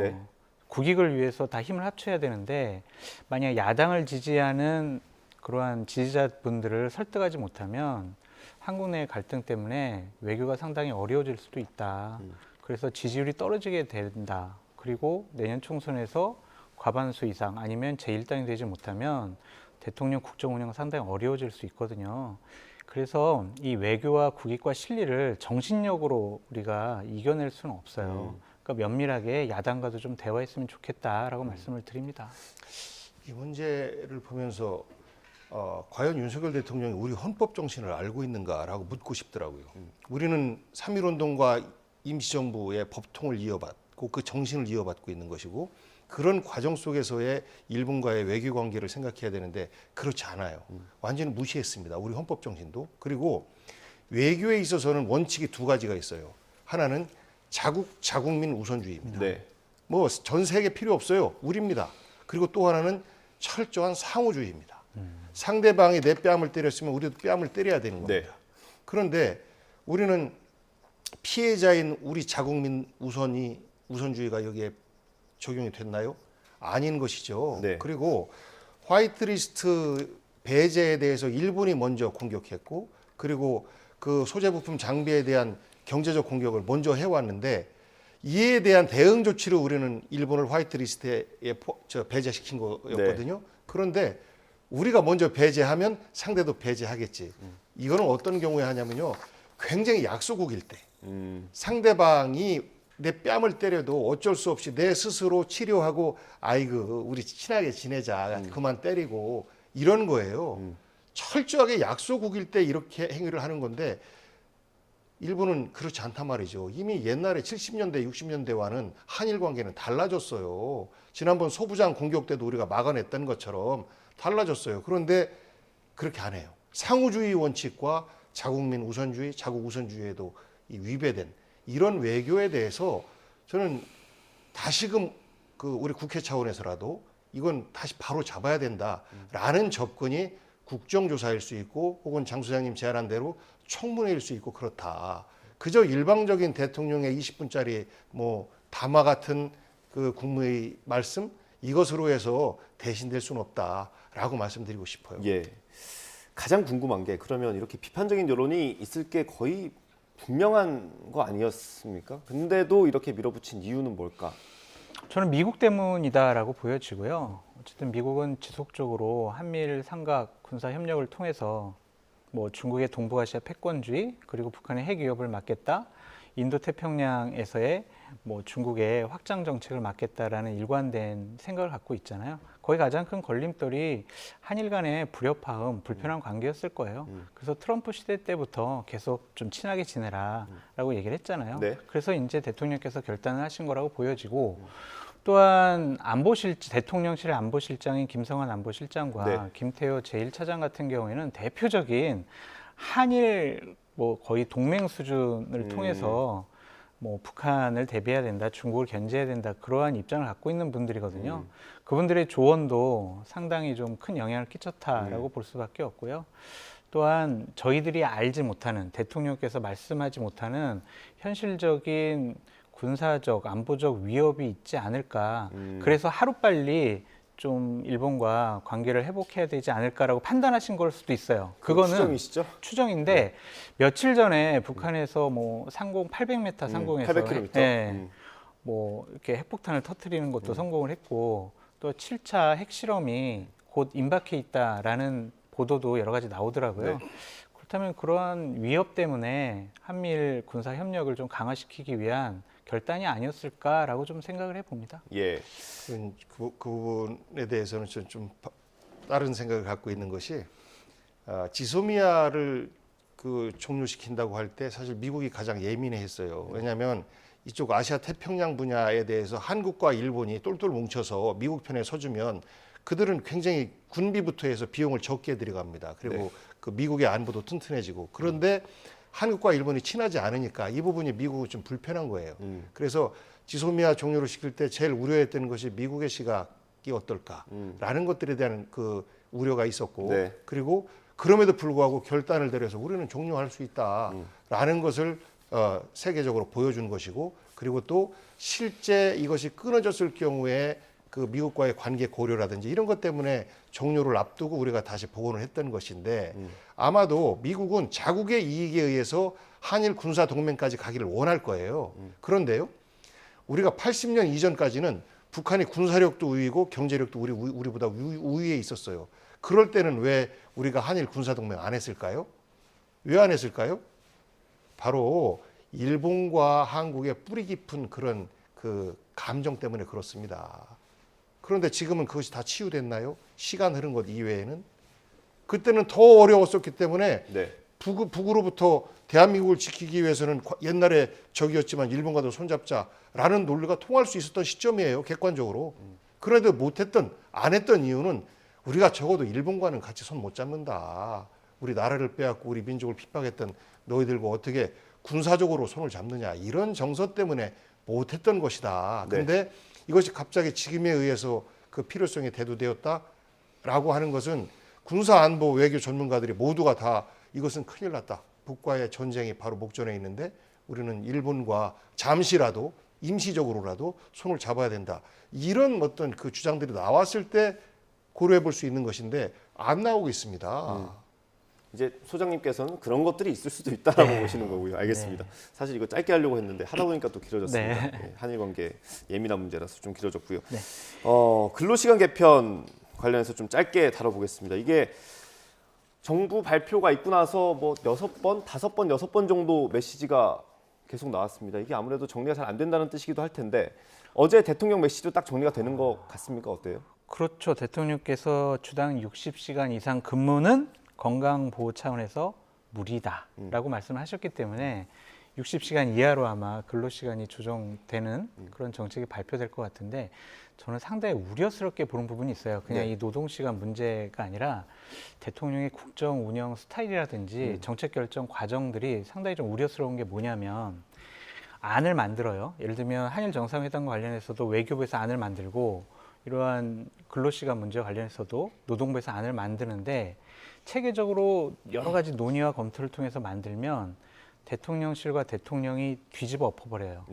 국익을 위해서 다 힘을 합쳐야 되는데 만약 야당을 지지하는 그러한 지지자분들을 설득하지 못하면 한국 내의 갈등 때문에 외교가 상당히 어려워질 수도 있다. 그래서 지지율이 떨어지게 된다. 그리고 내년 총선에서 과반수 이상 아니면 제1당이 되지 못하면 대통령 국정 운영 상당히 어려워질 수 있거든요. 그래서 이 외교와 국익과 실리를 정신력으로 우리가 이겨낼 수는 없어요. 그러니까 면밀하게 야당과도 좀 대화했으면 좋겠다라고 말씀을 드립니다. 이 문제를 보면서 과연 윤석열 대통령이 우리 헌법 정신을 알고 있는가라고 묻고 싶더라고요. 우리는 3.1운동과 임시정부의 법통을 이어받고 그 정신을 이어받고 있는 것이고 그런 과정 속에서의 일본과의 외교 관계를 생각해야 되는데 그렇지 않아요. 완전히 무시했습니다. 우리 헌법 정신도. 그리고 외교에 있어서는 원칙이 두 가지가 있어요. 하나는 자국민 우선주의입니다. 뭐 전 세계 필요 없어요. 우리입니다. 그리고 또 하나는 철저한 상호주의입니다. 상대방이 내 뺨을 때렸으면 우리도 뺨을 때려야 되는 겁니다. 그런데 우리는 피해자인 우리 자국민 우선주의가 여기에 적용이 됐나요? 아닌 것이죠. 그리고 화이트리스트 배제에 대해서 일본이 먼저 공격했고 그리고 그 소재 부품 장비에 대한 경제적 공격을 먼저 해왔는데 이에 대한 대응 조치로 우리는 일본을 화이트리스트에 배제시킨 거였거든요. 그런데 우리가 먼저 배제하면 상대도 배제하겠지. 이거는 어떤 경우에 하냐면요. 굉장히 약소국일 때 상대방이 내 뺨을 때려도 어쩔 수 없이 내 스스로 치료하고 아이고 우리 친하게 지내자 그만 때리고 이런 거예요. 철저하게 약소국일 때 이렇게 행위를 하는 건데 일본은 그렇지 않단 말이죠. 이미 옛날에 70년대 60년대와는 한일 관계는 달라졌어요. 지난번 소부장 공격 때도 우리가 막아냈던 것처럼 달라졌어요. 그런데 그렇게 안 해요. 상호주의 원칙과 자국민 우선주의, 자국 우선주의에도 위배된 이런 외교에 대해서 저는 다시금 우리 국회 차원에서라도 이건 다시 바로 잡아야 된다라는 접근이 국정조사일 수 있고 혹은 장 소장님 제안한 대로 청문회일 수 있고 그렇다. 그저 일방적인 대통령의 20분짜리 뭐 담화 같은 그 국무회의 말씀 이것으로 해서 대신될 수는 없다라고 말씀드리고 싶어요. 가장 궁금한 게 그러면 이렇게 비판적인 여론이 있을 게 거의 분명한 거 아니었습니까? 근데도 이렇게 밀어붙인 이유는 뭘까? 저는 미국 때문이다라고 보여지고요. 어쨌든 미국은 지속적으로 한미일 삼각 군사 협력을 통해서 뭐 중국의 동북아시아 패권주의 그리고 북한의 핵 위협을 막겠다 인도 태평양에서의 뭐 중국의 확장 정책을 막겠다라는 일관된 생각을 갖고 있잖아요. 거기 가장 큰 걸림돌이 한일 간의 불협화음, 불편한 관계였을 거예요. 그래서 트럼프 시대 때부터 계속 좀 친하게 지내라라고 얘기를 했잖아요. 네. 그래서 이제 대통령께서 결단을 하신 거라고 보여지고 또한 대통령실 안보실장인 김성환 안보실장과 네. 김태호 제1차장 같은 경우에는 대표적인 한일 뭐 거의 동맹 수준을 통해서 뭐 북한을 대비해야 된다, 중국을 견제해야 된다 그러한 입장을 갖고 있는 분들이거든요. 그분들의 조언도 상당히 좀 큰 영향을 끼쳤다라고 볼 수밖에 없고요. 또한 저희들이 알지 못하는 대통령께서 말씀하지 못하는 현실적인 군사적, 안보적 위협이 있지 않을까. 그래서 하루빨리 좀 일본과 관계를 회복해야 되지 않을까라고 판단하신 걸 수도 있어요. 그거는 추정이시죠? 추정인데 네. 며칠 전에 북한에서 뭐 상공 800m 상공에서 800km. 뭐 이렇게 핵폭탄을 터뜨리는 것도 성공을 했고 또 7차 핵실험이 곧 임박해 있다라는 보도도 여러 가지 나오더라고요. 네. 그렇다면 그러한 위협 때문에 한미일 군사 협력을 좀 강화시키기 위한 결단이 아니었을까라고 좀 생각을 해봅니다. 예. 그 부분에 대해서는 좀 다른 생각을 갖고 있는 것이 지소미아를 종료시킨다고 할 때 사실 미국이 가장 예민해했어요. 왜냐하면 이쪽 아시아 태평양 분야에 대해서 한국과 일본이 똘똘 뭉쳐서 미국 편에 서주면 그들은 굉장히 군비부터 해서 비용을 적게 들여갑니다. 그리고 네. 그 미국의 안보도 튼튼해지고 그런데 한국과 일본이 친하지 않으니까 이 부분이 미국은 좀 불편한 거예요. 그래서 지소미아 종료를 시킬 때 제일 우려했던 것이 미국의 시각이 어떨까라는 것들에 대한 그 우려가 있었고 네. 그리고 그럼에도 불구하고 결단을 내려서 우리는 종료할 수 있다라는 것을 세계적으로 보여준 것이고 그리고 또 실제 이것이 끊어졌을 경우에 그 미국과의 관계 고려라든지 이런 것 때문에 종료를 앞두고 우리가 다시 복원을 했던 것인데 아마도 미국은 자국의 이익에 의해서 한일 군사 동맹까지 가기를 원할 거예요. 그런데요, 우리가 80년 이전까지는 북한이 군사력도 우위고 경제력도 우리보다 우위에 있었어요. 그럴 때는 왜 우리가 한일 군사 동맹 안 했을까요? 왜 안 했을까요? 바로 일본과 한국의 뿌리 깊은 그런 그 감정 때문에 그렇습니다. 그런데 지금은 그것이 다 치유됐나요? 시간 흐른 것 이외에는? 그때는 더 어려웠었기 때문에 네. 북으로부터 대한민국을 지키기 위해서는 옛날에 적이었지만 일본과도 손잡자라는 논리가 통할 수 있었던 시점이에요. 객관적으로. 그래도 안 했던 이유는 우리가 적어도 일본과는 같이 손 못 잡는다. 우리 나라를 빼앗고 우리 민족을 핍박했던 너희들과 어떻게 군사적으로 손을 잡느냐. 이런 정서 때문에 못했던 것이다. 그런데 이것이 갑자기 지금에 의해서 그 필요성이 대두되었다라고 하는 것은 군사안보 외교 전문가들이 모두가 다 이것은 큰일 났다. 북과의 전쟁이 바로 목전에 있는데 우리는 일본과 잠시라도 임시적으로라도 손을 잡아야 된다. 이런 어떤 그 주장들이 나왔을 때 고려해 볼 수 있는 것인데 안 나오고 있습니다. 이제 소장님께서는 그런 것들이 있을 수도 있다라고 보시는 거고요. 알겠습니다. 사실 이거 짧게 하려고 했는데 하다 보니까 또 길어졌습니다. 한일 관계 예민한 문제라서 좀 길어졌고요. 근로시간 개편 관련해서 좀 짧게 다뤄보겠습니다. 이게 정부 발표가 있고 나서 뭐 6번, 5번, 6번 정도 메시지가 계속 나왔습니다. 이게 아무래도 정리가 잘 안 된다는 뜻이기도 할 텐데 어제 대통령 메시지도 딱 정리가 되는 것 같습니까? 어때요? 그렇죠. 대통령께서 주당 60시간 이상 근무는 건강보호 차원에서 무리다라고 말씀하셨기 때문에 60시간 이하로 아마 근로시간이 조정되는 그런 정책이 발표될 것 같은데 저는 상당히 우려스럽게 보는 부분이 있어요. 그냥 이 노동시간 문제가 아니라 대통령의 국정 운영 스타일이라든지 정책 결정 과정들이 상당히 좀 우려스러운 게 뭐냐면 안을 만들어요. 예를 들면 한일 정상회담과 관련해서도 외교부에서 안을 만들고 이러한 근로시간 문제와 관련해서도 노동부에서 안을 만드는데 체계적으로 여러 가지 논의와 검토를 통해서 만들면 대통령실과 대통령이 뒤집어 엎어버려요.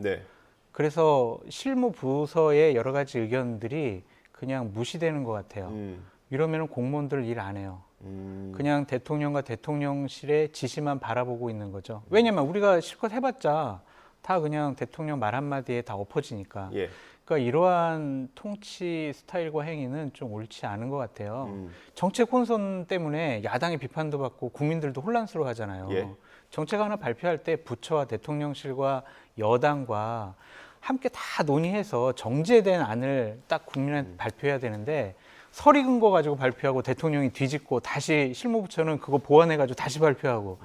그래서 실무 부서의 여러 가지 의견들이 그냥 무시되는 것 같아요. 이러면 공무원들 일 안 해요. 그냥 대통령과 대통령실의 지시만 바라보고 있는 거죠. 왜냐면 우리가 실컷 해봤자 다 그냥 대통령 말 한마디에 다 엎어지니까. 그러니까 이러한 통치 스타일과 행위는 좀 옳지 않은 것 같아요. 정책 혼선 때문에 야당의 비판도 받고 국민들도 혼란스러워하잖아요. 정책 하나 발표할 때 부처와 대통령실과 여당과 함께 다 논의해서 정제된 안을 딱 국민한테 발표해야 되는데 서리 근거 가지고 발표하고 대통령이 뒤집고 다시 실무부처는 그거 보완해가지고 다시 발표하고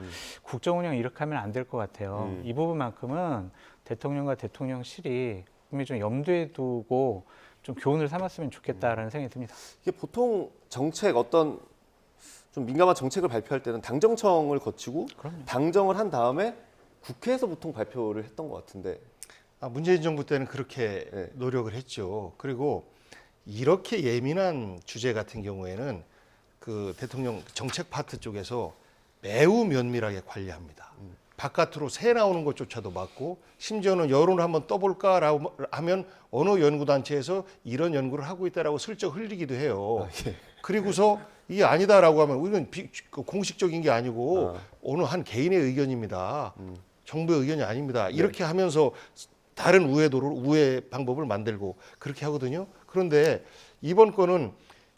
국정 운영 이렇게 하면 안 될 것 같아요. 이 부분만큼은 대통령과 대통령실이 국민이 좀 염두에 두고 좀 교훈을 삼았으면 좋겠다라는 생각이 듭니다. 이게 보통 정책 어떤 좀 민감한 정책을 발표할 때는 당정청을 거치고 그럼요. 당정을 한 다음에 국회에서 보통 발표를 했던 것 같은데. 문재인 정부 때는 그렇게 노력을 했죠. 그리고 이렇게 예민한 주제 같은 경우에는 그 대통령 정책 파트 쪽에서 매우 면밀하게 관리합니다. 바깥으로 새 나오는 것조차도 막고 심지어는 여론을 한번 떠볼까라고 하면 어느 연구단체에서 이런 연구를 하고 있다라고 슬쩍 흘리기도 해요. 그리고서 이게 아니다라고 하면 이건 공식적인 게 아니고 어느 한 개인의 의견입니다. 정부의 의견이 아닙니다. 이렇게 하면서 다른 우회 방법을 만들고 그렇게 하거든요. 그런데 이번 건은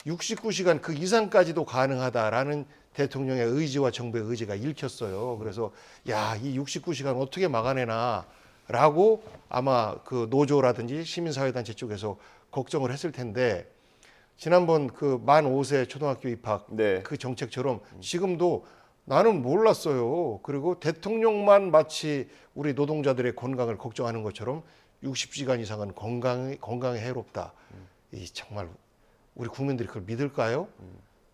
69시간 그 이상까지도 가능하다라는 대통령의 의지와 정부의 의지가 읽혔어요. 그래서 야, 이 69시간 어떻게 막아내나라고 아마 그 노조라든지 시민사회단체 쪽에서 걱정을 했을 텐데 지난번 그 만 5세 초등학교 입학 그 정책처럼 지금도 나는 몰랐어요. 그리고 대통령만 마치 우리 노동자들의 건강을 걱정하는 것처럼 60시간 이상은 건강에 해롭다. 이 정말 우리 국민들이 그걸 믿을까요?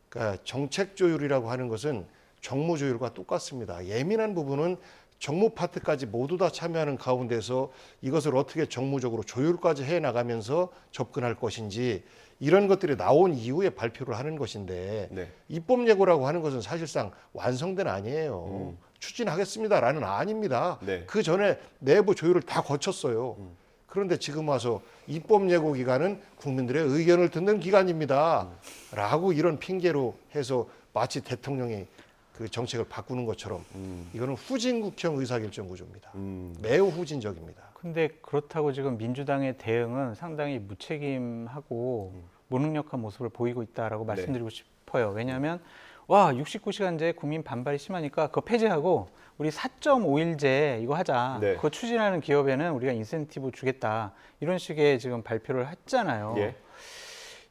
그러니까 정책 조율이라고 하는 것은 정무 조율과 똑같습니다. 예민한 부분은 정무 파트까지 모두 다 참여하는 가운데서 이것을 어떻게 정무적으로 조율까지 해나가면서 접근할 것인지 이런 것들이 나온 이후에 발표를 하는 것인데 입법 예고라고 하는 것은 사실상 완성된 아니에요. 추진하겠습니다라는 아닙니다. 그 전에 내부 조율을 다 거쳤어요. 그런데 지금 와서 입법 예고 기간은 국민들의 의견을 듣는 기간입니다. 라고 이런 핑계로 해서 마치 대통령이 그 정책을 바꾸는 것처럼 이거는 후진국형 의사결정 구조입니다. 매우 후진적입니다. 근데 그렇다고 지금 민주당의 대응은 상당히 무책임하고 무능력한 모습을 보이고 있다라고 말씀드리고 싶어요. 왜냐하면 69시간제 국민 반발이 심하니까 그거 폐지하고 우리 4.5일제 이거 하자. 그거 추진하는 기업에는 우리가 인센티브 주겠다. 이런 식의 지금 발표를 했잖아요.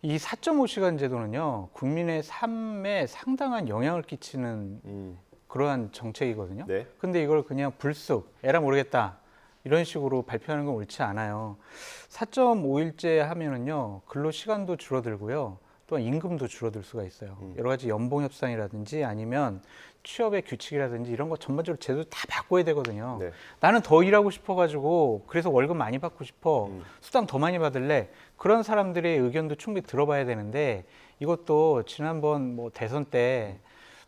이 4.5시간 제도는요, 국민의 삶에 상당한 영향을 끼치는 그러한 정책이거든요. 근데 이걸 그냥 불쑥 에라 모르겠다 이런 식으로 발표하는 건 옳지 않아요. 4.5일제 하면은요, 근로 시간도 줄어들고요, 또한 임금도 줄어들 수가 있어요. 여러 가지 연봉 협상이라든지 아니면 취업의 규칙이라든지 이런 거 전반적으로 제도 다 바꿔야 되거든요. 나는 더 일하고 싶어가지고 그래서 월급 많이 받고 싶어, 수당 더 많이 받을래, 그런 사람들의 의견도 충분히 들어봐야 되는데 이것도 지난번 뭐 대선 때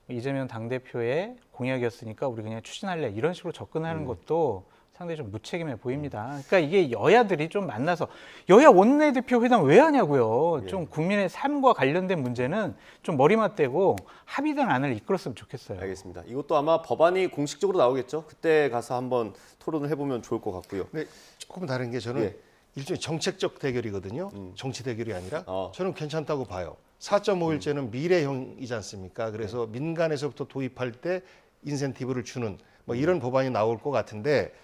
이재명 당대표의 공약이었으니까 우리 그냥 추진할래 이런 식으로 접근하는 것도 상당히 좀 무책임해 보입니다. 그러니까 이게 여야들이 좀 만나서 여야 원내대표 회담 왜 하냐고요. 좀 국민의 삶과 관련된 문제는 좀 머리 맞대고 합의된 안을 이끌었으면 좋겠어요. 알겠습니다. 이것도 아마 법안이 공식적으로 나오겠죠. 그때 가서 한번 토론을 해보면 좋을 것 같고요. 네, 조금 다른 게 저는 일종의 정책적 대결이거든요. 정치 대결이 아니라 저는 괜찮다고 봐요. 4.5일제는 미래형이지 않습니까? 그래서 민간에서부터 도입할 때 인센티브를 주는 뭐 이런 법안이 나올 것 같은데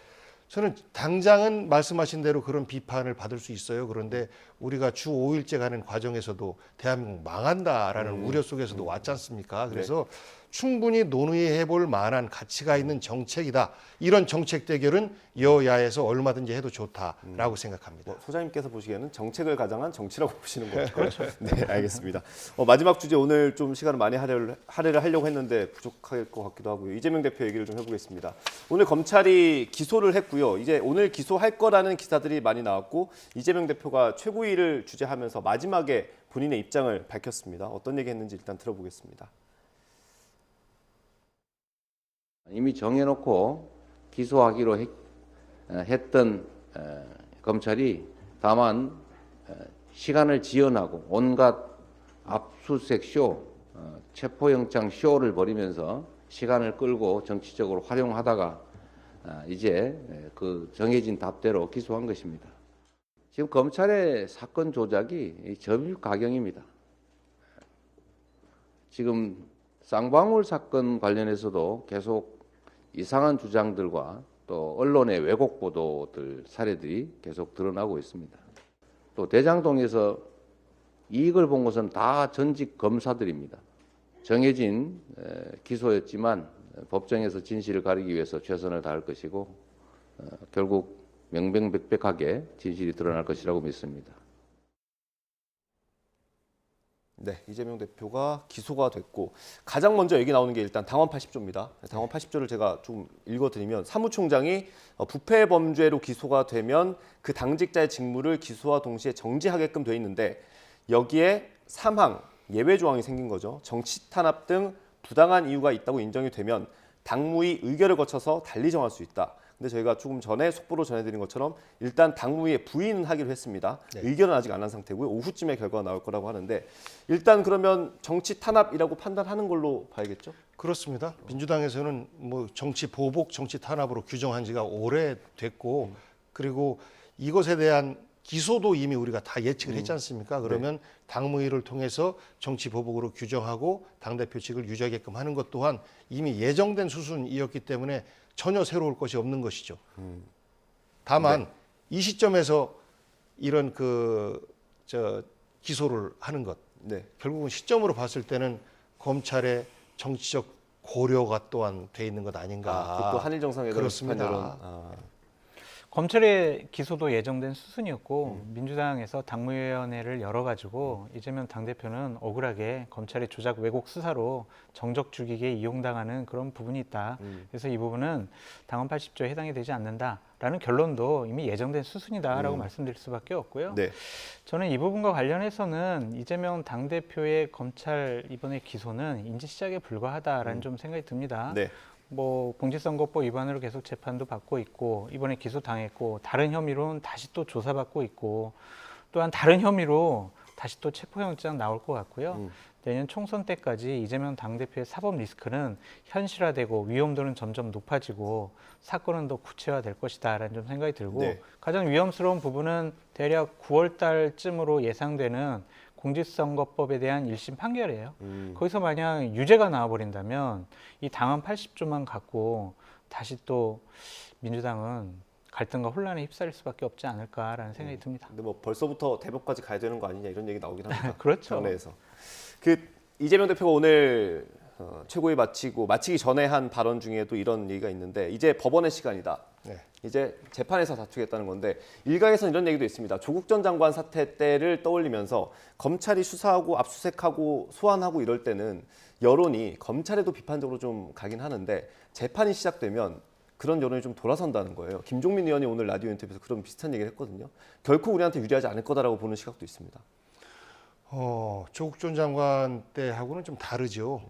저는 당장은 말씀하신 대로 그런 비판을 받을 수 있어요. 그런데 우리가 주 5일제 가는 과정에서도 대한민국 망한다라는 우려 속에서도 왔지 않습니까? 그래서 충분히 논의해 볼 만한 가치가 있는 정책이다. 이런 정책 대결은 여야에서 얼마든지 해도 좋다라고 생각합니다. 소장님께서 보시기에는 정책을 가장한 정치라고 보시는 거죠? 그렇죠. 네, 알겠습니다. 마지막 주제 오늘 좀 시간을 많이 할애를 하려고 했는데 부족할 것 같기도 하고요. 이재명 대표 얘기를 좀 해보겠습니다. 오늘 검찰이 기소를 했고요. 이제 오늘 기소할 거라는 기사들이 많이 나왔고 이재명 대표가 최고위를 주재하면서 마지막에 본인의 입장을 밝혔습니다. 어떤 얘기 했는지 일단 들어보겠습니다. 이미 정해놓고 기소하기로 했던 검찰이 다만 시간을 지연하고 온갖 압수수색 쇼, 체포영장 쇼를 벌이면서 시간을 끌고 정치적으로 활용하다가 이제 그 정해진 답대로 기소한 것입니다. 지금 검찰의 사건 조작이 점유가경입니다. 지금 쌍방울 사건 관련해서도 계속 이상한 주장들과 또 언론의 왜곡 보도들 사례들이 계속 드러나고 있습니다. 또 대장동에서 이익을 본 것은 다 전직 검사들입니다. 정해진 기소였지만 법정에서 진실을 가리기 위해서 최선을 다할 것이고 결국 명명백백하게 진실이 드러날 것이라고 믿습니다. 네, 이재명 대표가 기소가 됐고 가장 먼저 얘기 나오는 게 일단 당원 80조입니다. 당원 80조를 제가 좀 읽어드리면 사무총장이 부패 범죄로 기소가 되면 그 당직자의 직무를 기소와 동시에 정지하게끔 돼 있는데 여기에 3항 예외 조항이 생긴 거죠. 정치 탄압 등 부당한 이유가 있다고 인정이 되면 당무위 의결을 거쳐서 달리 정할 수 있다. 근데 저희가 조금 전에 속보로 전해드린 것처럼 일단 당무위에 부의는 하기로 했습니다. 네. 의결은 아직 안 한 상태고요. 오후쯤에 결과가 나올 거라고 하는데 일단 그러면 정치 탄압이라고 판단하는 걸로 봐야겠죠? 그렇습니다. 민주당에서는 뭐 정치 보복, 정치 탄압으로 규정한 지가 오래됐고 그리고 이것에 대한 기소도 이미 우리가 다 예측을 했지 않습니까? 그러면 당무위를 통해서 정치 보복으로 규정하고 당대표직을 유지하게끔 하는 것 또한 이미 예정된 수순이었기 때문에 전혀 새로울 것이 없는 것이죠. 다만 이 시점에서 이런 기소를 하는 것, 결국은 시점으로 봤을 때는 검찰의 정치적 고려가 또한 돼 있는 것 아닌가. 그것도 한일 정상회담 그렇습니다. 검찰의 기소도 예정된 수순이었고 민주당에서 당무위원회를 열어가지고 이재명 당대표는 억울하게 검찰의 조작 왜곡 수사로 정적 죽이기에 이용당하는 그런 부분이 있다. 그래서 이 부분은 당원 80조에 해당이 되지 않는다라는 결론도 이미 예정된 수순이다라고 말씀드릴 수밖에 없고요. 네. 저는 이 부분과 관련해서는 이재명 당대표의 검찰 이번에 기소는 인지 시작에 불과하다라는 좀 생각이 듭니다. 네. 뭐 공직선거법 위반으로 계속 재판도 받고 있고 이번에 기소당했고 다른 혐의로는 다시 또 조사받고 있고 또한 다른 혐의로 다시 또 체포영장 나올 것 같고요. 내년 총선 때까지 이재명 당대표의 사법 리스크는 현실화되고 위험도는 점점 높아지고 사건은 더 구체화될 것이다라는 좀 생각이 들고 가장 위험스러운 부분은 대략 9월 달쯤으로 예상되는 공직선거법에 대한 1심 판결이에요. 거기서 만약 유죄가 나와버린다면 이 당원 80조만 갖고 다시 또 민주당은 갈등과 혼란에 휩싸일 수밖에 없지 않을까라는 생각이 듭니다. 근데 뭐 벌써부터 대법까지 가야 되는 거 아니냐 이런 얘기 나오긴 합니다. 그렇죠. 당내에서. 이재명 대표가 오늘 최고위 마치기 전에 한 발언 중에도 이런 얘기가 있는데 이제 법원의 시간이다. 이제 재판에서 다투겠다는 건데 일각에서는 이런 얘기도 있습니다. 조국 전 장관 사태 때를 떠올리면서 검찰이 수사하고 압수수색하고 소환하고 이럴 때는 여론이 검찰에도 비판적으로 좀 가긴 하는데 재판이 시작되면 그런 여론이 좀 돌아선다는 거예요. 김종민 의원이 오늘 라디오 인터뷰에서 그런 비슷한 얘기를 했거든요. 결코 우리한테 유리하지 않을 거다라고 보는 시각도 있습니다. 조국 전 장관 때하고는 좀 다르죠.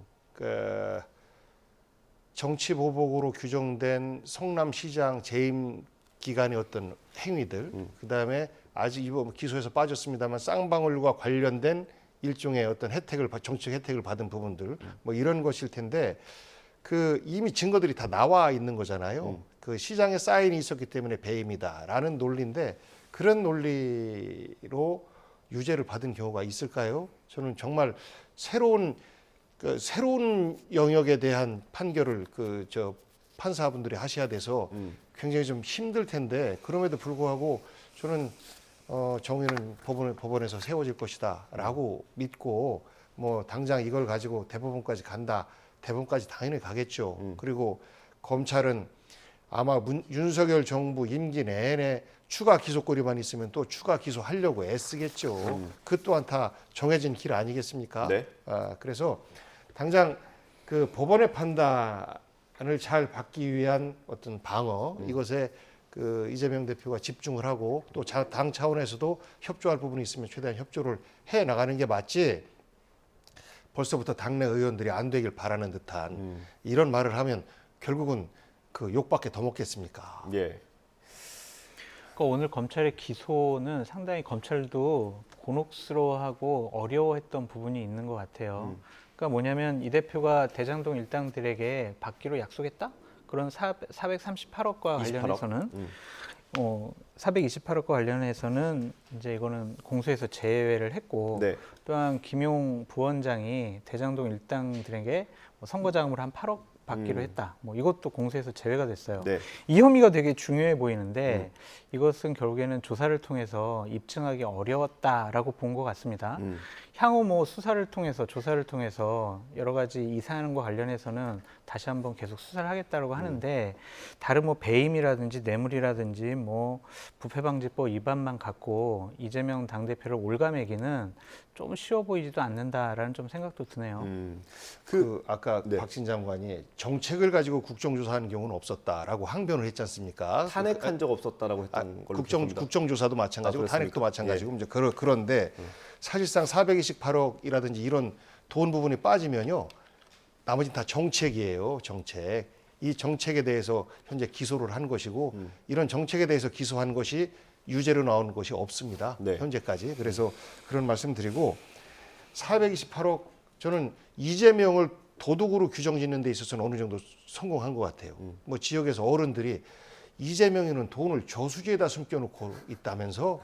정치 보복으로 규정된 성남시장 재임 기간의 어떤 행위들, 그다음에 아직 이번 기소에서 빠졌습니다만 쌍방울과 관련된 일종의 어떤 정치적 혜택을 받은 부분들, 뭐 이런 것일 텐데 이미 증거들이 다 나와 있는 거잖아요. 그 시장에 사인이 있었기 때문에 배임이다라는 논리인데 그런 논리로 유죄를 받은 경우가 있을까요? 저는 정말 새로운 영역에 대한 판결을 판사분들이 하셔야 돼서 굉장히 좀 힘들 텐데 그럼에도 불구하고 저는 정의는 법원에서 세워질 것이다라고 믿고 뭐 당장 이걸 가지고 대법원까지 간다. 대법원까지 당연히 가겠죠. 그리고 검찰은 아마 윤석열 정부 임기 내내 추가 기소거리만 있으면 또 추가 기소하려고 애쓰겠죠. 그 또한 다 정해진 길 아니겠습니까? 네. 그래서 당장 그 법원의 판단을 잘 받기 위한 어떤 방어 이것에 이재명 대표가 집중을 하고 또 당 차원에서도 협조할 부분이 있으면 최대한 협조를 해 나가는 게 맞지. 벌써부터 당내 의원들이 안 되길 바라는 듯한 이런 말을 하면 결국은 그 욕밖에 더 먹겠습니까? 예. 그러니까 오늘 검찰의 기소는 상당히 검찰도 곤혹스러워하고 어려워했던 부분이 있는 것 같아요. 그러니까 뭐냐면 이 대표가 대장동 일당들에게 받기로 약속했다? 그런 438억과 관련해서는 428억과 관련해서는 이제 이거는 공소에서 제외를 했고 또한 김용 부원장이 대장동 일당들에게 선거자금으로 한 8억 받기로 했다. 뭐 이것도 공소에서 제외가 됐어요. 네. 이 혐의가 되게 중요해 보이는데 이것은 결국에는 조사를 통해서 입증하기 어려웠다라고 본 것 같습니다. 향후 뭐 수사를 통해서 조사를 통해서 여러 가지 이 사안과 관련해서는 다시 한번 계속 수사를 하겠다고 하는데 다른 뭐 배임이라든지 뇌물이라든지 뭐 부패방지법 위반만 갖고 이재명 당대표를 올가매기는 좀 쉬워 보이지도 않는다라는 좀 생각도 드네요. 아까 네. 박진 장관이 정책을 가지고 국정조사하는 경우는 없었다라고 항변을 했지 않습니까? 탄핵한 적 없었다라고 했던 걸로 기억합니다. 국정조사도 마찬가지고 그렇습니까? 탄핵도 마찬가지고 이제 그런데 사실상 428억이라든지 이런 돈 부분이 빠지면요. 나머지는 다 정책이에요. 정책. 이 정책에 대해서 현재 기소를 한 것이고 이런 정책에 대해서 기소한 것이 유죄로 나오는 것이 없습니다. 네. 현재까지. 그래서 그런 말씀 드리고 428억 저는 이재명을 도둑으로 규정짓는 데 있어서는 어느 정도 성공한 것 같아요. 뭐 지역에서 어른들이 이재명이는 돈을 저수지에다 숨겨놓고 있다면서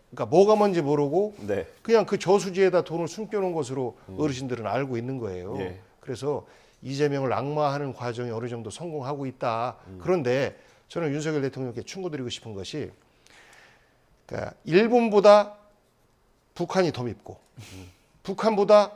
그러니까 뭐가 뭔지 모르고 네. 그냥 그 저수지에다 돈을 숨겨놓은 것으로 어르신들은 알고 있는 거예요. 예. 그래서 이재명을 악마하는 과정이 어느 정도 성공하고 있다. 그런데 저는 윤석열 대통령께 충고드리고 싶은 것이 그러니까 일본보다 북한이 더 밉고 북한보다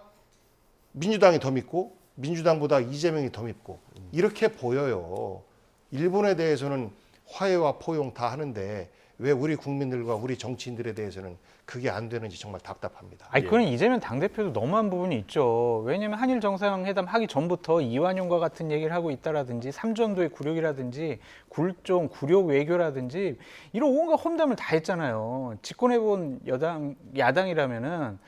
민주당이 더 밉고 민주당보다 이재명이 더 밉고 이렇게 보여요. 일본에 대해서는 화해와 포용 다 하는데 왜 우리 국민들과 우리 정치인들에 대해서는 그게 안 되는지 정말 답답합니다. 아니 그건 이재명 당대표도 너무한 부분이 있죠. 왜냐하면 한일 정상회담 하기 전부터 이완용과 같은 얘기를 하고 있다라든지 삼전도의 굴욕이라든지 굴종, 굴욕 외교라든지 이런 온갖 험담을 다 했잖아요. 집권해본 야당이라면은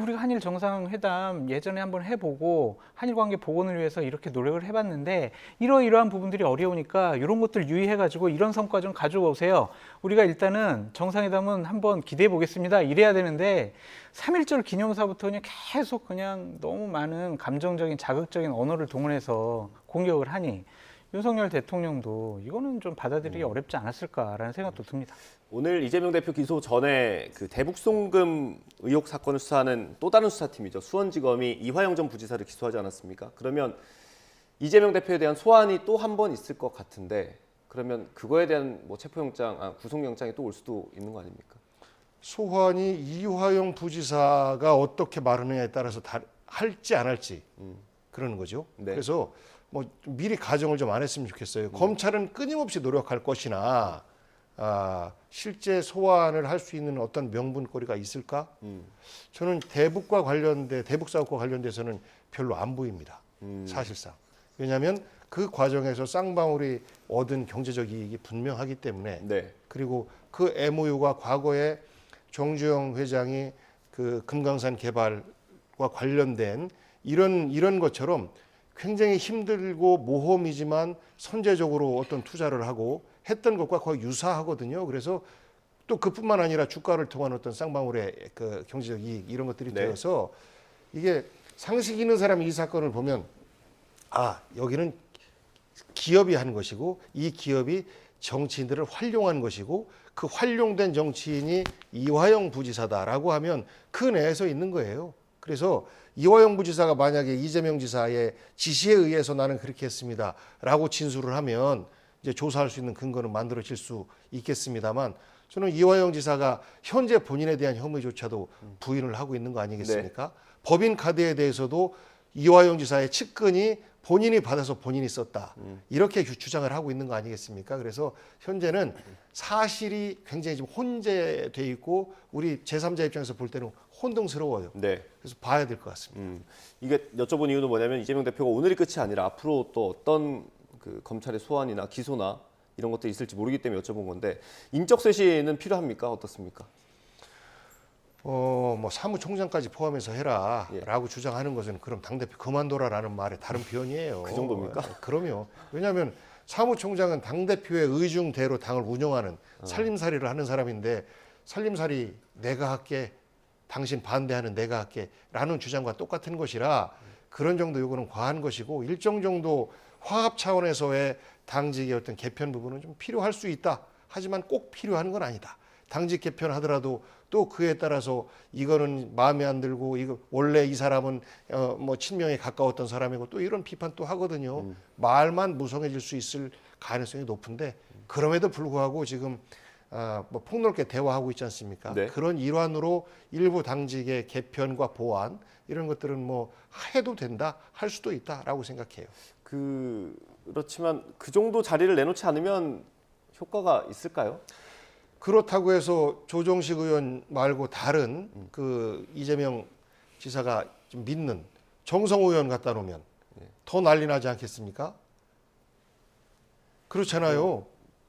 우리가 한일 정상회담 예전에 한번 해보고 한일 관계 복원을 위해서 이렇게 노력을 해봤는데 이러이러한 부분들이 어려우니까 이런 것들 유의해가지고 이런 성과 좀 가져오세요. 우리가 일단은 정상회담은 한번 기대해 보겠습니다. 이래야 되는데 3.1절 기념사부터 그냥 계속 그냥 너무 많은 감정적인 자극적인 언어를 동원해서 공격을 하니 윤석열 대통령도 이거는 좀 받아들이기 어렵지 않았을까라는 생각도 듭니다. 오늘 이재명 대표 기소 전에 그 대북 송금 의혹 사건을 수사하는 또 다른 수사팀이죠. 수원지검이 이화영 전 부지사를 기소하지 않았습니까? 그러면 이재명 대표에 대한 소환이 또 한 번 있을 것 같은데 그러면 그거에 대한 뭐 체포영장, 구속영장이 또 올 수도 있는 거 아닙니까? 소환이 이화영 부지사가 어떻게 말하느냐에 따라서 할지 안 할지 그러는 거죠. 네. 그래서 뭐 미리 가정을 좀 안 했으면 좋겠어요. 검찰은 끊임없이 노력할 것이나 실제 소환을 할 수 있는 어떤 명분거리가 있을까? 저는 대북 사업과 관련돼서는 별로 안 보입니다. 사실상. 왜냐하면 그 과정에서 쌍방울이 얻은 경제적 이익이 분명하기 때문에 네. 그리고 그 MOU가 과거에 정주영 회장이 그 금강산 개발과 관련된 이런 것처럼 굉장히 힘들고 모험이지만 선제적으로 어떤 투자를 하고 했던 것과 거의 유사하거든요. 그래서 또 그뿐만 아니라 주가를 통한 어떤 쌍방울의 그 경제적 이익 이런 것들이 네. 되어서 이게 상식 있는 사람이 이 사건을 보면 여기는 기업이 한 것이고 이 기업이 정치인들을 활용한 것이고 그 활용된 정치인이 이화영 부지사다라고 하면 그 내에서 있는 거예요. 그래서 이화영 부지사가 만약에 이재명 지사의 지시에 의해서 나는 그렇게 했습니다라고 진술을 하면 이제 조사할 수 있는 근거는 만들어질 수 있겠습니다만 저는 이화영 지사가 현재 본인에 대한 혐의조차도 부인을 하고 있는 거 아니겠습니까? 네. 법인 카드에 대해서도 이화영 지사의 측근이 본인이 받아서 본인이 썼다. 이렇게 주장을 하고 있는 거 아니겠습니까? 그래서 현재는 사실이 굉장히 좀 혼재돼 있고 우리 제3자 입장에서 볼 때는 혼동스러워요. 네. 그래서 봐야 될 것 같습니다. 이게 여쭤본 이유는 뭐냐면 이재명 대표가 오늘이 끝이 아니라 앞으로 또 어떤 그 검찰의 소환이나 기소나 이런 것들이 있을지 모르기 때문에 여쭤본 건데 인적 쇄신은 필요합니까? 어떻습니까? 뭐 사무총장까지 포함해서 해라라고 주장하는 것은 그럼 당대표 그만둬라라는 말의 다른 표현이에요. 그 정도입니까? 그럼요. 왜냐하면 사무총장은 당대표의 의중대로 당을 운영하는 살림살이를 하는 사람인데 살림살이 내가 할게, 당신 반대하는 내가 할게 라는 주장과 똑같은 것이라 그런 정도 요구는 과한 것이고 일정 정도 화합 차원에서의 당직의 어떤 개편 부분은 좀 필요할 수 있다. 하지만 꼭 필요한 건 아니다. 당직 개편하더라도 또 그에 따라서 이거는 마음에 안 들고 이거 원래 이 사람은 뭐 친명에 가까웠던 사람이고 또 이런 비판 또 하거든요. 말만 무성해질 수 있을 가능성이 높은데 그럼에도 불구하고 지금 뭐 폭넓게 대화하고 있지 않습니까? 네. 그런 일환으로 일부 당직의 개편과 보완 이런 것들은 뭐 해도 된다, 할 수도 있다라고 생각해요. 그렇지만 그 정도 자리를 내놓지 않으면 효과가 있을까요? 그렇다고 해서 조정식 의원 말고 다른 그 이재명 지사가 좀 믿는 정성호 의원 갖다 놓으면 더 난리 나지 않겠습니까? 그렇잖아요.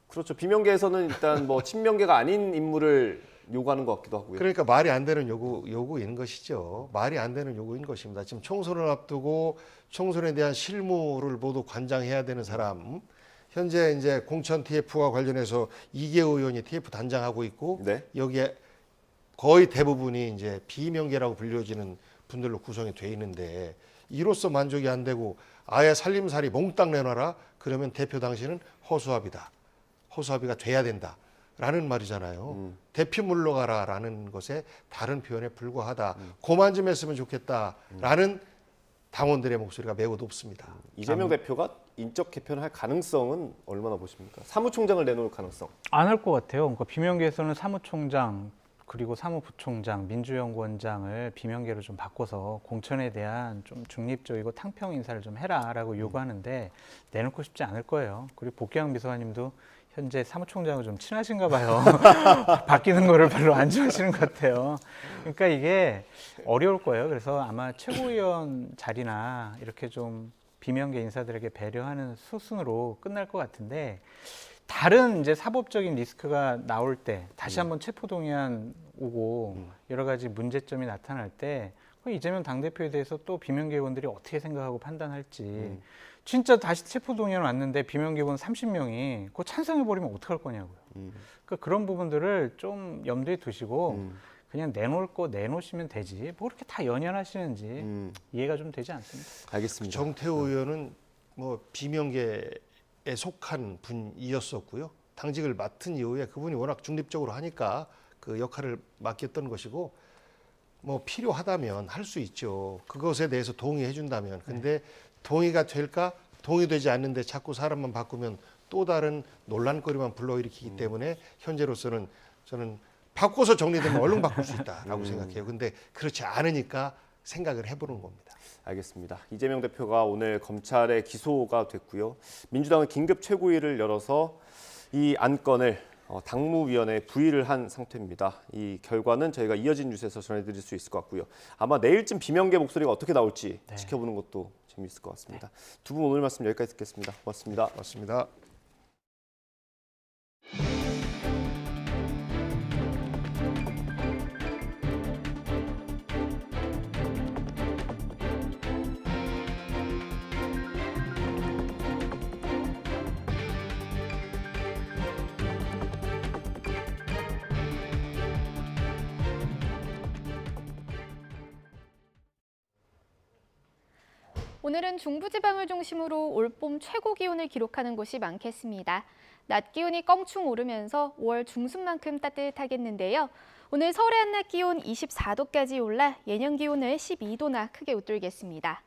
그렇죠. 비명계에서는 일단 뭐 친명계가 아닌 인물을 요구하는 것 같기도 하고요. 그러니까 말이 안 되는 요구인 것이죠. 말이 안 되는 요구인 것입니다. 지금 총선을 앞두고 총선에 대한 실무를 모두 관장해야 되는 사람, 현재 이제 공천 TF와 관련해서 이계호 의원이 TF 단장하고 있고 네. 여기에 거의 대부분이 이제 비명계라고 불려지는 분들로 구성이 돼 있는데 이로써 만족이 안 되고 아예 살림살이 몽땅 내놔라 그러면 대표 당신은 허수아비다. 허수아비가 돼야 된다. 라는 말이잖아요. 대피 물러가라라는 것에 다른 표현에 불과하다. 그만 좀 했으면 좋겠다라는 당원들의 목소리가 매우 높습니다. 이재명 대표가 인적 개편을 할 가능성은 얼마나 보십니까? 사무총장을 내놓을 가능성? 안 할 것 같아요. 그러니까 비명계에서는 사무총장 그리고 사무부총장, 민주연구원장을 비명계로 좀 바꿔서 공천에 대한 좀 중립적이고 탕평 인사를 좀 해라라고 요구하는데 내놓고 싶지 않을 거예요. 그리고 복귀한 비서관님도 현재 사무총장과 좀 친하신가 봐요. 바뀌는 거를 별로 안 좋아하시는 것 같아요. 그러니까 이게 어려울 거예요. 그래서 아마 최고위원 자리나 이렇게 좀 비명계 인사들에게 배려하는 수순으로 끝날 것 같은데 다른 이제 사법적인 리스크가 나올 때 다시 한번 체포동의안 오고 여러 가지 문제점이 나타날 때 이재명 당대표에 대해서 또 비명계 의원들이 어떻게 생각하고 판단할지 진짜 다시 체포동의안 왔는데 비명계 의원 30명이 그거 찬성해버리면 어떡할 거냐고요. 그러니까 그런 부분들을 좀 염두에 두시고 그냥 내놓을 거 내놓으시면 되지 뭐 그렇게 다 연연하시는지 이해가 좀 되지 않습니다. 알겠습니다. 정태호 의원은 뭐 비명계에 속한 분이었었고요. 당직을 맡은 이후에 그분이 워낙 중립적으로 하니까 그 역할을 맡겼던 것이고 뭐 필요하다면 할 수 있죠. 그것에 대해서 동의해 준다면. 근데 동의가 될까? 동의되지 않는데 자꾸 사람만 바꾸면 또 다른 논란거리만 불러일으키기 때문에 현재로서는 저는 바꿔서 정리되면 얼른 바꿀 수 있다라고 생각해요. 근데 그렇지 않으니까 생각을 해보는 겁니다. 알겠습니다. 이재명 대표가 오늘 검찰에 기소가 됐고요. 민주당은 긴급 최고위를 열어서 이 안건을 당무위원회에 부의를 한 상태입니다. 이 결과는 저희가 이어진 뉴스에서 전해드릴 수 있을 것 같고요. 아마 내일쯤 비명계 목소리가 어떻게 나올지 지켜보는 것도 재미있을 것 같습니다. 두 분 오늘 말씀 여기까지 듣겠습니다. 고맙습니다. 고맙습니다. 오늘은 중부지방을 중심으로 올봄 최고 기온을 기록하는 곳이 많겠습니다. 낮 기온이 껑충 오르면서 5월 중순만큼 따뜻하겠는데요. 오늘 서울의 한낮 기온 24도까지 올라 예년 기온을 12도나 크게 웃돌겠습니다.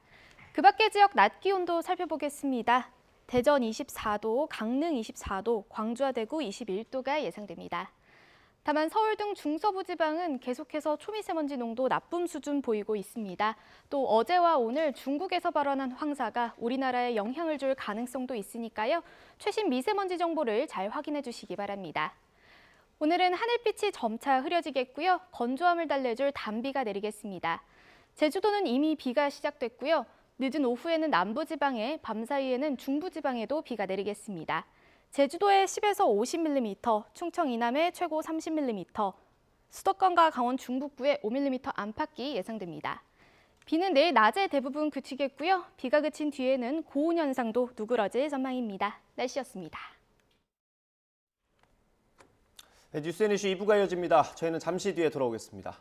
그 밖의 지역 낮 기온도 살펴보겠습니다. 대전 24도, 강릉 24도, 광주와 대구 21도가 예상됩니다. 다만 서울 등 중서부 지방은 계속해서 초미세먼지 농도 나쁨 수준 보이고 있습니다. 또 어제와 오늘 중국에서 발원한 황사가 우리나라에 영향을 줄 가능성도 있으니까요. 최신 미세먼지 정보를 잘 확인해 주시기 바랍니다. 오늘은 하늘빛이 점차 흐려지겠고요. 건조함을 달래줄 단비가 내리겠습니다. 제주도는 이미 비가 시작됐고요. 늦은 오후에는 남부지방에, 밤사이에는 중부지방에도 비가 내리겠습니다. 제주도에 10에서 50mm, 충청 이남에 최고 30mm, 수도권과 강원 중북부에 5mm 안팎이 예상됩니다. 비는 내일 낮에 대부분 그치겠고요. 비가 그친 뒤에는 고온 현상도 누그러질 전망입니다. 날씨였습니다. 네, 뉴스앤이슈 2부가 이어집니다. 저희는 잠시 뒤에 돌아오겠습니다.